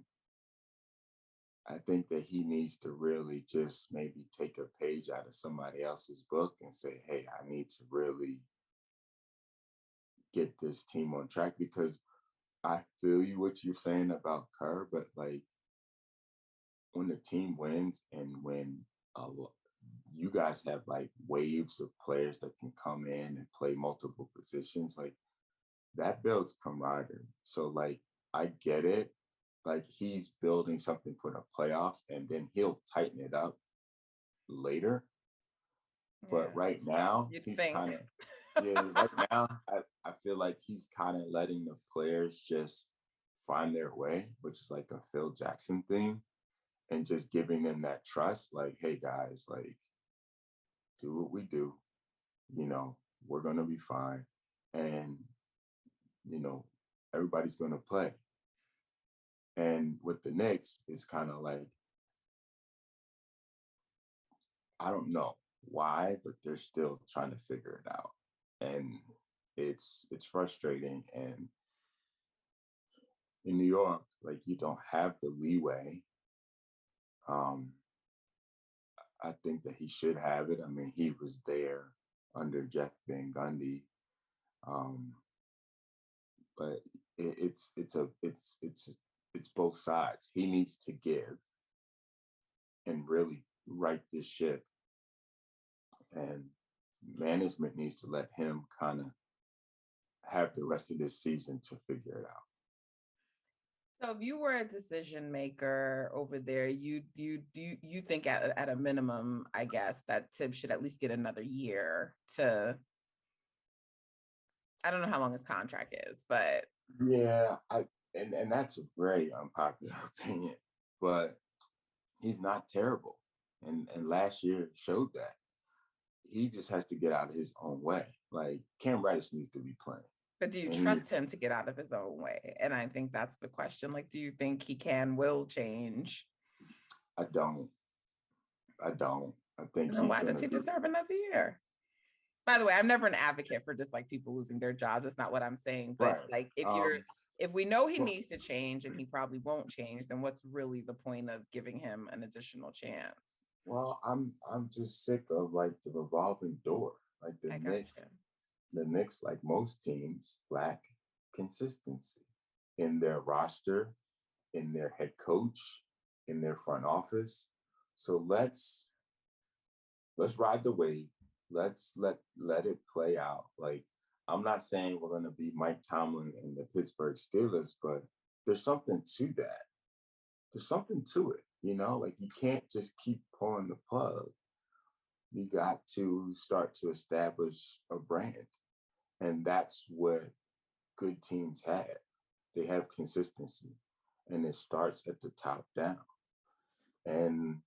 I think that he needs to really just maybe take a page out of somebody else's book and say, hey, I need to really get this team on track, because I feel you what you're saying about Kerr, but like when the team wins and when you guys have like waves of players that can come in and play multiple positions, like that builds camaraderie. So like I get it. Like he's building something for the playoffs and then he'll tighten it up later. But right now, he's kind of, right now, I feel like he's kind of letting the players just find their way, which is like a Phil Jackson thing, and just giving them that trust. Like, hey, guys, like, do what we do. We're going to be fine. And, everybody's going to play. And with the Knicks, it's kind of like, I don't know why, but they're still trying to figure it out. And it's frustrating. And in New York, like you don't have the leeway. I think that he should have it. I mean, he was there under Jeff Van Gundy. But it's both sides. He needs to give and really right this ship, and management needs to let him kind of have the rest of this season to figure it out. So if you were a decision maker over there, you think at a minimum, I guess, that Tibbs should at least get another year to, I don't know how long his contract is, but yeah, and that's a very unpopular opinion, but he's not terrible. And last year showed that. He just has to get out of his own way. Like Cam Reddish needs to be playing. But do you trust him to get out of his own way? And I think that's the question. Like, do you think he will change? I don't. I think then why does he deserve another year? By the way, I'm never an advocate for just like people losing their jobs. That's not what I'm saying. But like if we know he needs to change and he probably won't change, then what's really the point of giving him an additional chance? Well, I'm just sick of like the revolving door. Like the Knicks, like most teams, lack consistency in their roster, in their head coach, in their front office. So let's ride the wave. Let's let it play out. Like I'm not saying we're gonna be Mike Tomlin and the Pittsburgh Steelers, but there's something to that. There's something to it, like you can't just keep pulling the plug. You got to start to establish a brand. And that's what good teams have. They have consistency, and it starts at the top down. And,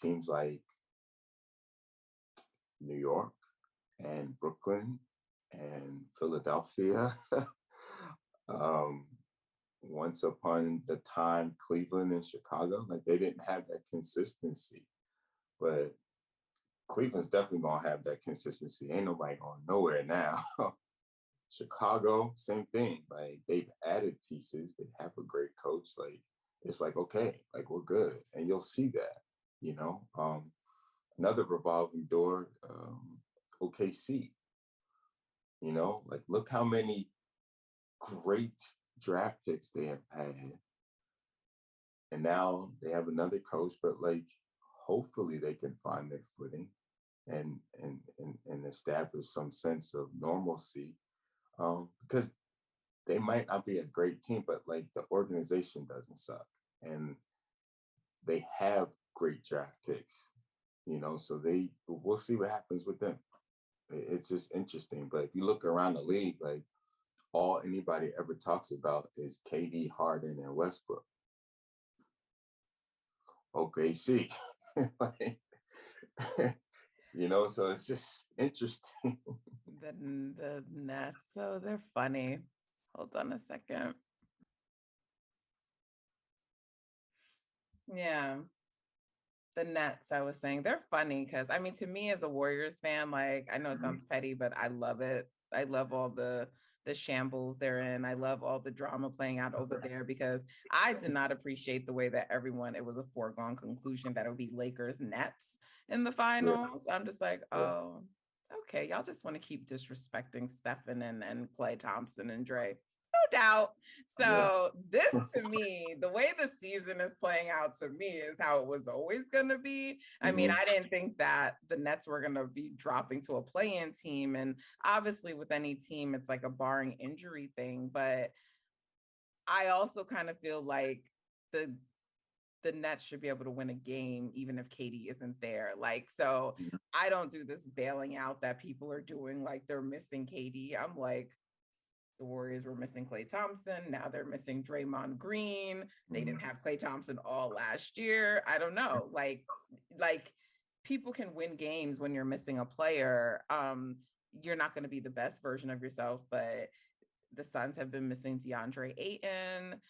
teams like New York, and Brooklyn and Philadelphia. um, Once upon the time, Cleveland and Chicago, like they didn't have that consistency, but Cleveland's definitely gonna have that consistency. Ain't nobody going nowhere now. Chicago, same thing. Like they've added pieces. They have a great coach. Like it's like okay, like we're good, and you'll see that. You know, another revolving door. OKC. You know, like look how many great draft picks they have had, and now they have another coach. But like, hopefully, they can find their footing and establish some sense of normalcy. Because they might not be a great team, but like the organization doesn't suck, and they have great draft picks. You know, so we'll see what happens with them. It's just interesting. But if you look around the league, like all anybody ever talks about is KD, Harden, and Westbrook. Okay, see, like, you know, so it's just interesting. The Nets, so they're funny. Hold on a second. Yeah. The Nets, I was saying, they're funny because I mean, to me as a Warriors fan, like I know it sounds petty, but I love it. I love all the shambles they're in. I love all the drama playing out over there because I did not appreciate the way that it was a foregone conclusion that it would be Lakers Nets in the finals. I'm just like, oh, okay, y'all just want to keep disrespecting Stephen and Klay Thompson and Dre. No doubt. So this to me, the way the season is playing out to me is how it was always going to be. I mean, I didn't think that the Nets were going to be dropping to a play-in team. And obviously with any team, it's like a barring injury thing. But I also kind of feel like the Nets should be able to win a game even if KD isn't there. Like, so I don't do this bailing out that people are doing like they're missing KD. I'm like, the Warriors were missing Klay Thompson. Now they're missing Draymond Green. They didn't have Klay Thompson all last year. I don't know. Like people can win games when you're missing a player. You're not going to be the best version of yourself, but the Suns have been missing DeAndre Ayton.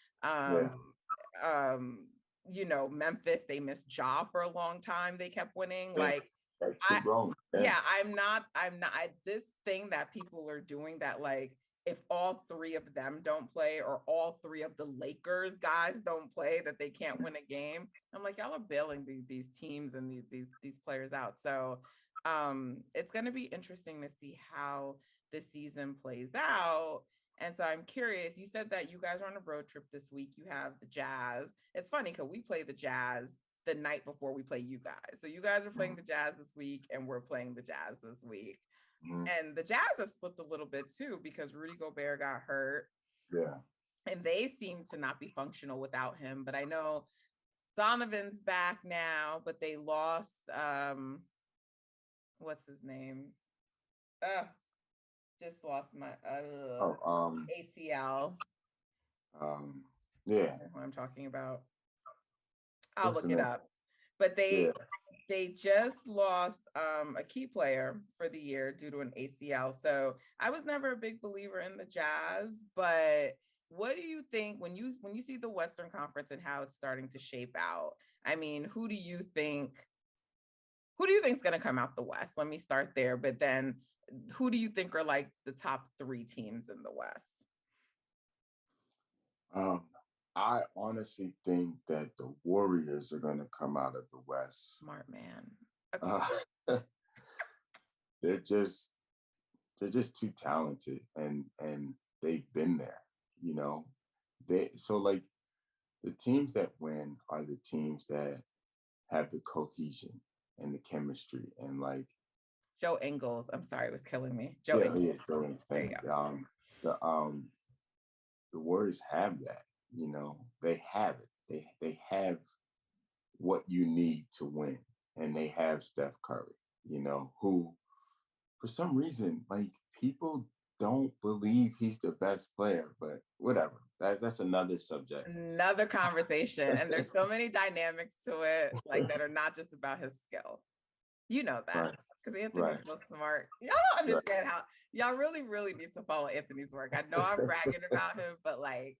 You know, Memphis, they missed Ja for a long time. They kept winning. Like, I'm not this thing that people are doing that like if all three of them don't play or all three of the Lakers guys don't play that they can't win a game. I'm like, y'all are bailing these teams and these players out. So it's going to be interesting to see how the season plays out. And so I'm curious, you said that you guys are on a road trip this week. You have the Jazz. It's funny because we play the Jazz the night before we play you guys. So you guys are playing the Jazz this week and we're playing the Jazz this week. And the Jazz have slipped a little bit too because Rudy Gobert got hurt. And they seem to not be functional without him. But I know Donovan's back now, but they lost what's his name? Just lost my ACL. Yeah. Who I'm talking about. I'll look it up. But they just lost a key player for the year due to an ACL. So I was never a big believer in the Jazz, but what do you think when you see the Western Conference and how it's starting to shape out? I mean, who do you think is going to come out the West? Let me start there. But then who do you think are like the top three teams in the West? I honestly think that the Warriors are going to come out of the West. Smart man. Okay. They're just too talented, and they've been there. You know, so like the teams that win are the teams that have the cohesion and the chemistry and like Joe Ingles. I'm sorry, it was killing me. Joe Ingles. There you go. The Warriors have that. You know, they have it. They have what you need to win, and they have Steph Curry. You know, who for some reason like people don't believe he's the best player, but whatever. That's another subject. Another conversation, and there's so many dynamics to it, like that are not just about his skill. You know that Right, because Anthony's right, so smart. Y'all don't right. understand how y'all really, really need to follow Anthony's work. I know I'm bragging about him, but like,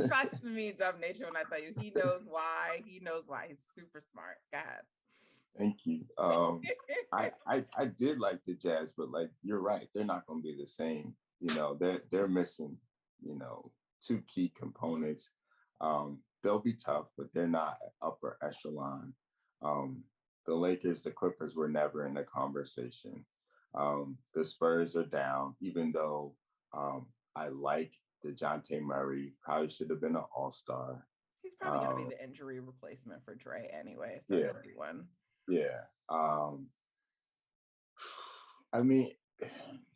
trust me, Dub Nation, when I tell you, he knows why. He knows why. He's super smart. Go ahead. Thank you. I did like the Jazz, but like you're right, they're not going to be the same. They're missing, two key components. They'll be tough, but they're not upper echelon. The Lakers, the Clippers were never in the conversation. The Spurs are down, even though I like DeJounte Murray, probably should have been an all-star. He's probably going to be the injury replacement for Dre anyway, so Yeah, he'll be one. yeah. I mean, The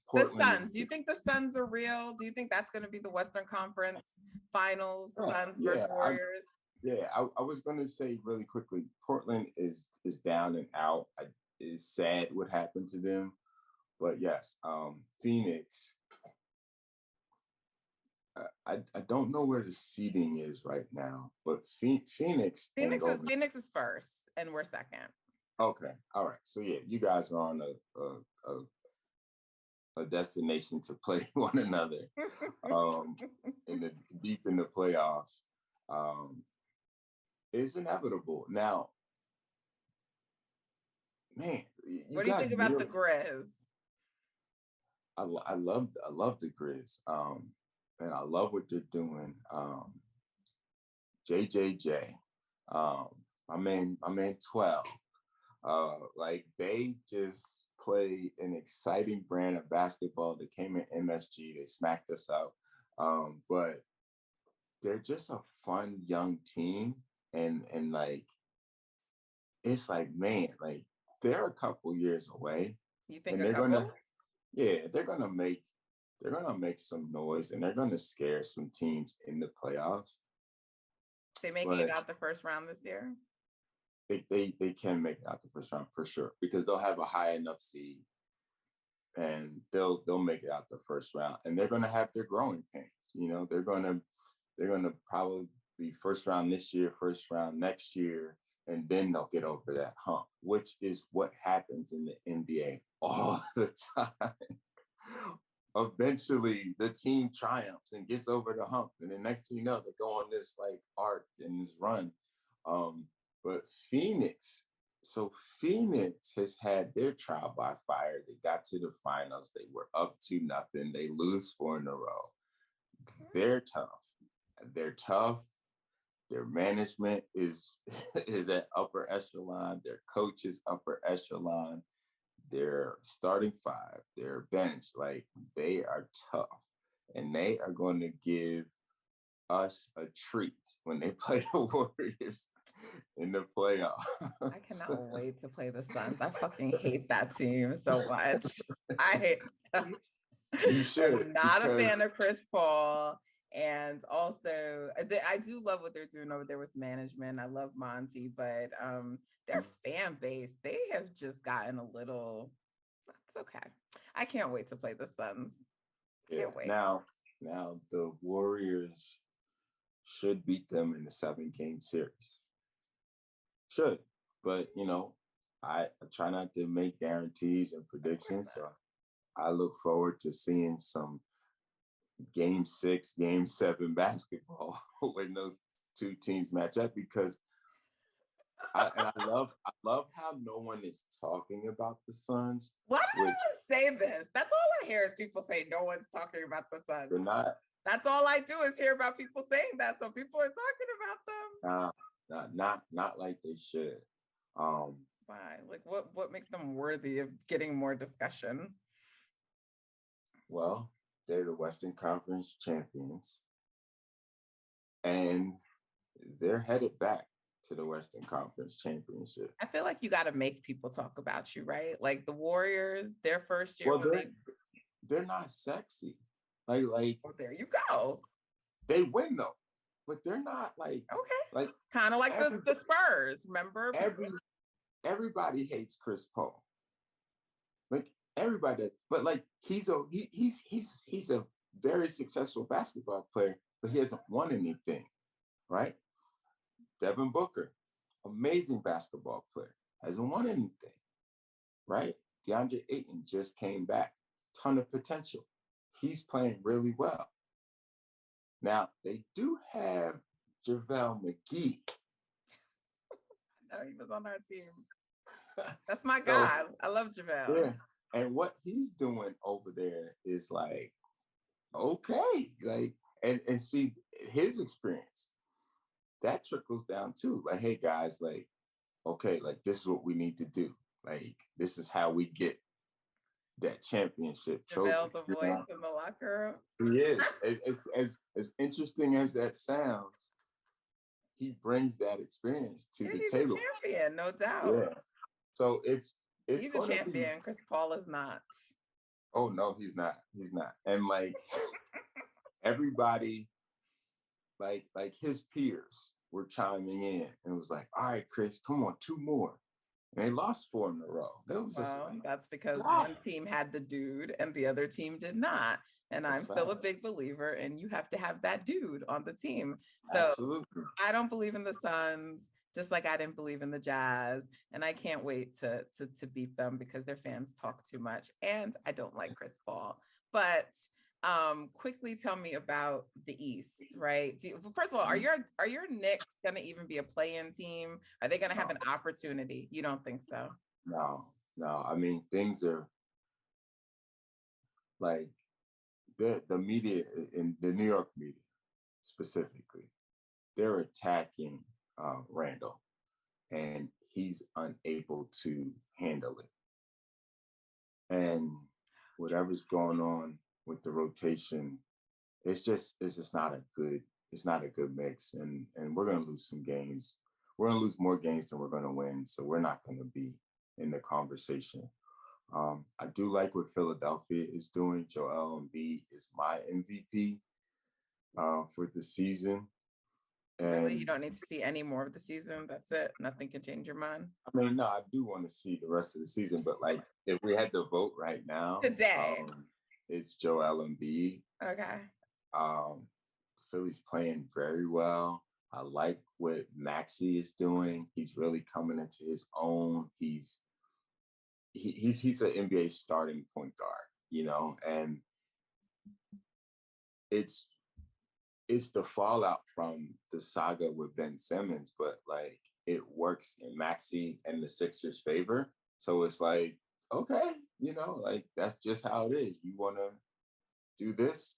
Portland. Suns. Do you think the Suns are real? Do you think that's going to be the Western Conference Finals, Suns versus Warriors? I was going to say really quickly, Portland is down and out. It's sad what happened to them, but yes, Phoenix. I don't know where the seeding is right now, but Phoenix is first, and we're second. Okay, all right. So yeah, you guys are on a destination to play one another deep in the playoffs. It's inevitable. Now, man, what do you think about the Grizz? I love the Grizz, and I love what they're doing. JJJ, my man 12. Like they just play an exciting brand of basketball. They came in MSG, they smacked us out. But they're just a fun young team, and like it's like, man, like they're a couple years away. You think and a couple? They're gonna make some noise, and they're gonna scare some teams in the playoffs. They making it out the first round this year? They can make it out the first round for sure, because they'll have a high enough seed, and they'll make it out the first round, and they're gonna have their growing pains. They're gonna probably be first round this year, first round next year, and then they'll get over that hump, which is what happens in the NBA all the time. Eventually, the team triumphs and gets over the hump, and the next thing you know, they go on this like arc and this run. But Phoenix has had their trial by fire. They got to the finals. They were up 2-0. They lose 4 in a row. They're tough. Their management is at upper echelon. Their coach is upper echelon. Their starting five, their bench, like they are tough, and they are going to give us a treat when they play the Warriors in the playoffs. I cannot wait to play the Suns. I fucking hate that team so much. I hate them. You should. I'm not a fan of Chris Paul. And also, I do love what they're doing over there with management. I love Monty, but their fan base, they have just gotten a little, it's okay. I can't wait to play the Suns. Can't wait. Now the Warriors should beat them in the 7-game series. Should. But, I try not to make guarantees and predictions. So I look forward to seeing some Game 6, Game 7 basketball when those two teams match up, because I love how no one is talking about the Suns. Why does anyone say this? That's all I hear is people say no one's talking about the Suns. They're not. That's all I do is hear about people saying that. So people are talking about them. Not like they should. Why? Like what makes them worthy of getting more discussion? Well, they're the Western Conference champions, and they're headed back to the Western Conference championship. I feel like you got to make people talk about you, right? Like the Warriors, their first year. Well, they're not sexy. Like. Oh, there you go. They win though, but they're not like. Okay. Like kind of like the Spurs. Remember? Everybody hates Chris Paul. Like everybody, but like he's a very successful basketball player, but he hasn't won anything, right? Devin Booker, amazing basketball player, hasn't won anything. right? DeAndre Ayton just came back. Ton of potential. He's playing really well. Now, they do have JaVale McGee. No, he was on our team. That's my So, guy. I love JaVale. yeah. And what he's doing over there is like, okay. Like, and see his experience, that trickles down too. Like, hey guys, like, okay, like this is what we need to do. Like, this is how we get that championship trophy. JaVale, the voice in the locker room. He is. It's as interesting as that sounds. He brings that experience to the table. He's a champion, no doubt. Yeah. So it's he's a champion. Chris Paul is not. Oh no, he's not. He's not. And like everybody, like his peers were chiming in and was like, all right, Chris, come on, 2 more. And they lost 4 in a row. That was just like, that's because one team had the dude and the other team did not. And I'm still a big believer, and you have to have that dude on the team. So absolutely. I don't believe in the Suns, just like I didn't believe in the Jazz. And I can't wait to beat them because their fans talk too much. And I don't like Chris Paul. But quickly tell me about the East, right? First of all, are your Knicks going to even be a play-in team? Are they going to have an opportunity? You don't think so? No. I mean, things are like the media, in the New York media specifically, they're attacking Randall, and he's unable to handle it. And whatever's going on with the rotation, it's just not a good mix, and we're gonna lose some games. We're gonna lose more games than we're gonna win, so we're not gonna be in the conversation. I do like what Philadelphia is doing. Joel Embiid is my MVP for the season. And really, you don't need to see any more of the season. That's it. Nothing can change your mind. I mean, no, I do want to see the rest of the season, but like if we had to vote right now, today, it's Joel Embiid. Okay. Philly's playing very well. I like what Maxey is doing. He's really coming into his own. He's an NBA starting point guard, and it's the fallout from the saga with Ben Simmons, but like it works in Maxey and the Sixers' favor. So it's like, okay, like that's just how it is. You want to do this?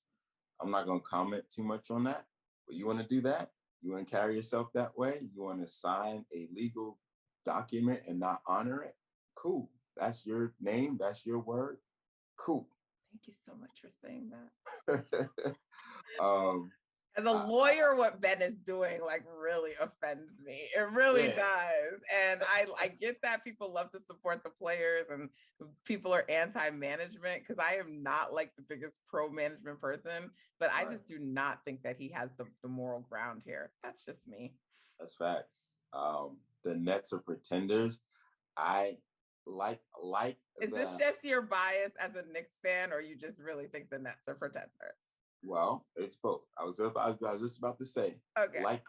I'm not going to comment too much on that, but you want to do that? You want to carry yourself that way? You want to sign a legal document and not honor it? Cool. That's your name. That's your word. Cool. Thank you so much for saying that. As a lawyer, what Ben is doing like really offends me. It really does. And I get that people love to support the players and people are anti-management, because I am not like the biggest pro-management person, but I just do not think that he has the moral ground here. That's just me. That's facts. The Nets are pretenders. I like. Is this just your bias as a Knicks fan, or you just really think the Nets are pretenders? Well, it's both. I was just about to say, okay, like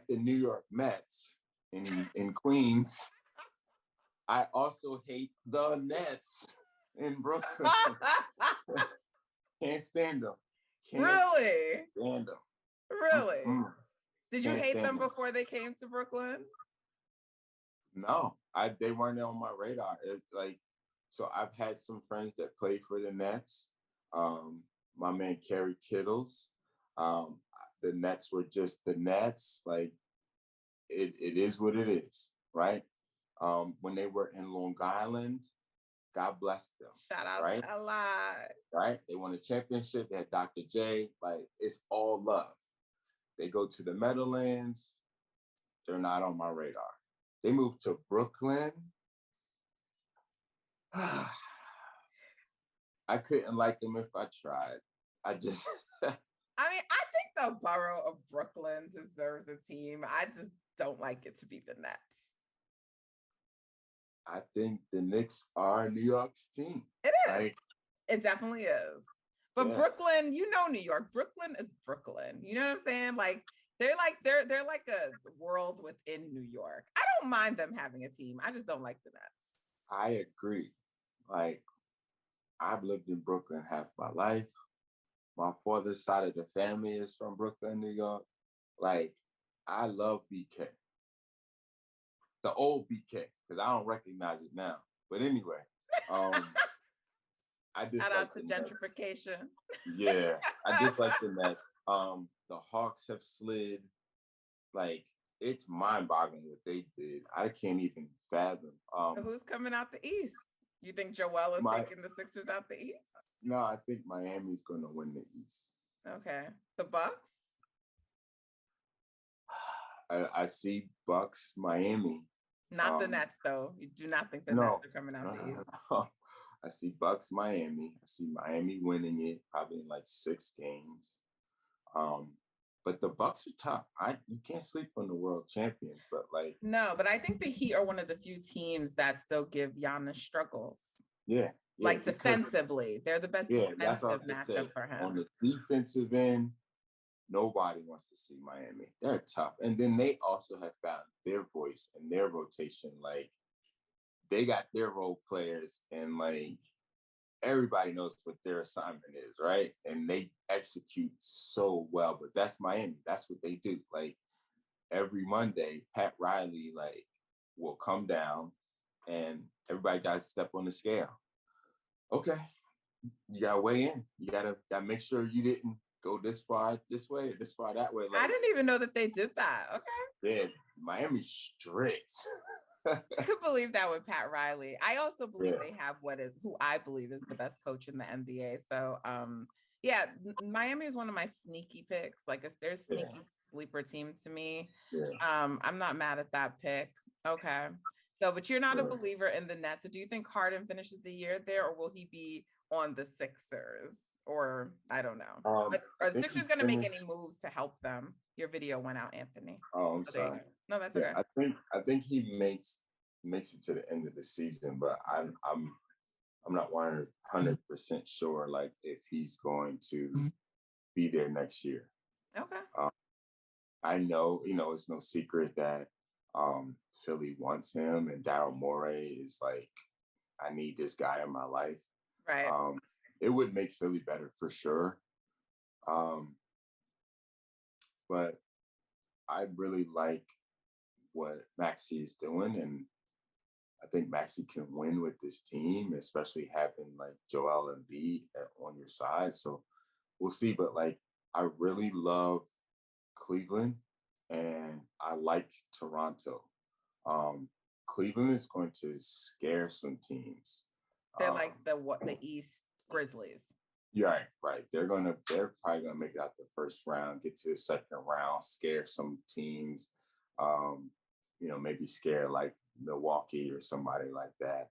the New York Mets in Queens. I also hate the Nets in Brooklyn. Can't stand them. Really? Stand them. Really? Mm-hmm. Did you hate them before they came to Brooklyn? No, they weren't on my radar. So I've had some friends that played for the Nets. My man Kerry Kittles. The Nets were just the Nets. Like it is what it is, right? When they were in Long Island, God bless them. Shout out right? to LI. Right? They won a championship. They had Dr. J. Like it's all love. They go to the Meadowlands. They're not on my radar. They moved to Brooklyn. I couldn't like them if I tried. I mean, I think the borough of Brooklyn deserves a team. I just don't like it to be the Nets. I think the Knicks are New York's team. It is. It definitely is. But Brooklyn, New York. Brooklyn is Brooklyn. You know what I'm saying? Like they're like a world within New York. I don't mind them having a team. I just don't like the Nets. I agree. Like, I've lived in Brooklyn half my life. My father's side of the family is from Brooklyn, New York. Like, I love BK, the old BK, because I don't recognize it now. But anyway, um, I just Shout like out to the Nets. gentrification. Yeah, I just like the Nets. The Hawks have slid. Like, it's mind-boggling what they did. I can't even fathom. So who's coming out the East? You think Joel is My taking the Sixers out the East? No, I think Miami's going to win the East. Okay. The Bucks? I see Bucks, Miami. Not the Nets, though. You do not think the No, Nets are coming out no, the no, East? no. I see Bucks, Miami. I see Miami winning it, probably in like 6 games. Um, but the Bucks are tough. You can't sleep on the world champions, but like, No, but I think the Heat are one of the few teams that still give Giannis struggles. yeah, Like defensively, they're the best that's what defensive I said. matchup for him. On the defensive end, nobody wants to see Miami. They're tough. And then they also have found their voice and their rotation. Like, they got their role players, and like, everybody knows what their assignment is, right? And they execute so well. But that's Miami. That's what they do. Like, every Monday, Pat Riley like will come down, and everybody got to step on the scale. Okay, you gotta weigh in. You gotta make sure you didn't go this far this way or this far that way. Like, I didn't even know that they did that. Okay. yeah, Miami's strict. I could believe that with Pat Riley. I also believe they have who I believe is the best coach in the NBA. So yeah, Miami is one of my sneaky picks. Like, there's sneaky sleeper team to me. I'm not mad at that pick. Okay. So, but you're not a believer in the Nets. So do you think Harden finishes the year there, or will he be on the Sixers? Or I don't know. Are the Sixers going to make any moves to help them? Your video went out, Anthony. Oh, I'm sorry. No, that's okay. I think he makes it to the end of the season, but I'm not 100% sure like if he's going to be there next year. Okay. I know, it's no secret that Philly wants him, and Daryl Morey is like, I need this guy in my life. Right. It would make Philly better for sure. But I really like what Maxey is doing, and I think Maxey can win with this team, especially having like Joel Embiid on your side. So we'll see. But like, I really love Cleveland, and I like Toronto. Cleveland is going to scare some teams. They're like the East Grizzlies. Yeah, right. They're probably gonna make it out the first round, get to the second round, scare some teams. Maybe scare like Milwaukee or somebody like that.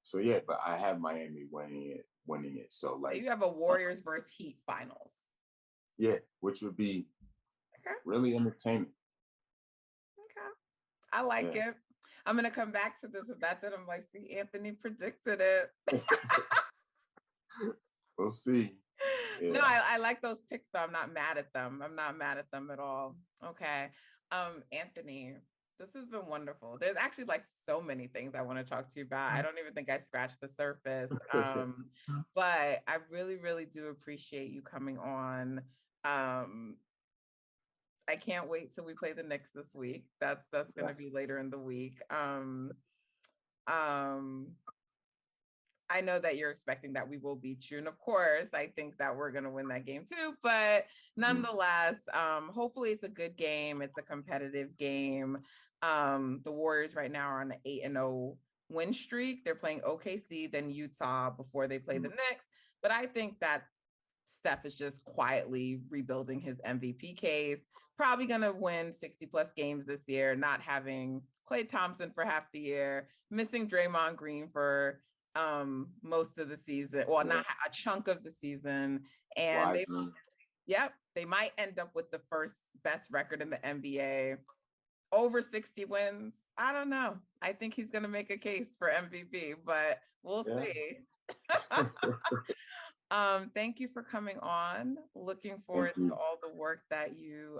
So yeah, but I have Miami winning it. So like, you have a Warriors versus Heat finals. Yeah, which would be really entertaining. Okay, I like it. I'm gonna come back to this. If that's it, I'm like, see, Anthony predicted it. We'll see. Yeah. No, I like those picks though. I'm not mad at them. I'm not mad at them at all. Okay. Anthony, this has been wonderful. There's actually like so many things I want to talk to you about. I don't even think I scratched the surface. But I really, really do appreciate you coming on. I can't wait till we play the Knicks this week. That's going to be later in the week. I know that you're expecting that we will beat you. And of course, I think that we're going to win that game too. But nonetheless, hopefully it's a good game. It's a competitive game. The Warriors right now are on an 8-0 win streak. They're playing OKC, then Utah before they play the Knicks. But I think that Steph is just quietly rebuilding his MVP case. Probably going to win 60 plus games this year, not having Klay Thompson for half the year, missing Draymond Green for most of the season, well, not a chunk of the season. And they might end up with the first best record in the NBA, over 60 wins. I don't know. I think he's going to make a case for MVP, but we'll see. Thank you for coming on. Looking forward to all the work that you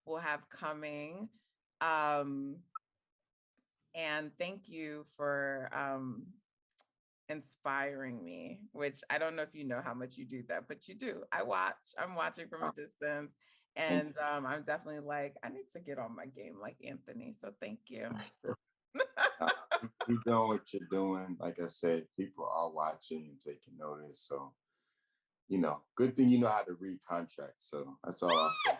will have coming. And thank you for inspiring me, which I don't know if you know how much you do that, but you do. I'm watching from a distance. And I'm definitely like, I need to get on my game like Anthony. So thank you. Uh, Keep doing what you're doing. Like I said, people are watching and taking notice. So, good thing you know how to read contracts. So that's all I'll say.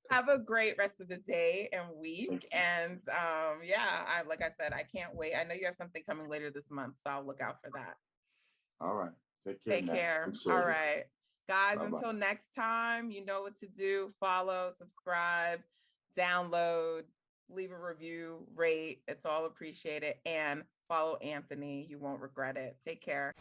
Have a great rest of the day and week. Thank you. And like I said, I can't wait. I know you have something coming later this month, so I'll look out for that. All right. Take care. Take Now. care. Appreciate All it. right. Guys, Bye-bye. until next time, you know what to do. Follow, subscribe, download, leave a review, rate. It's all appreciated. And follow Anthony. You won't regret it. Take care.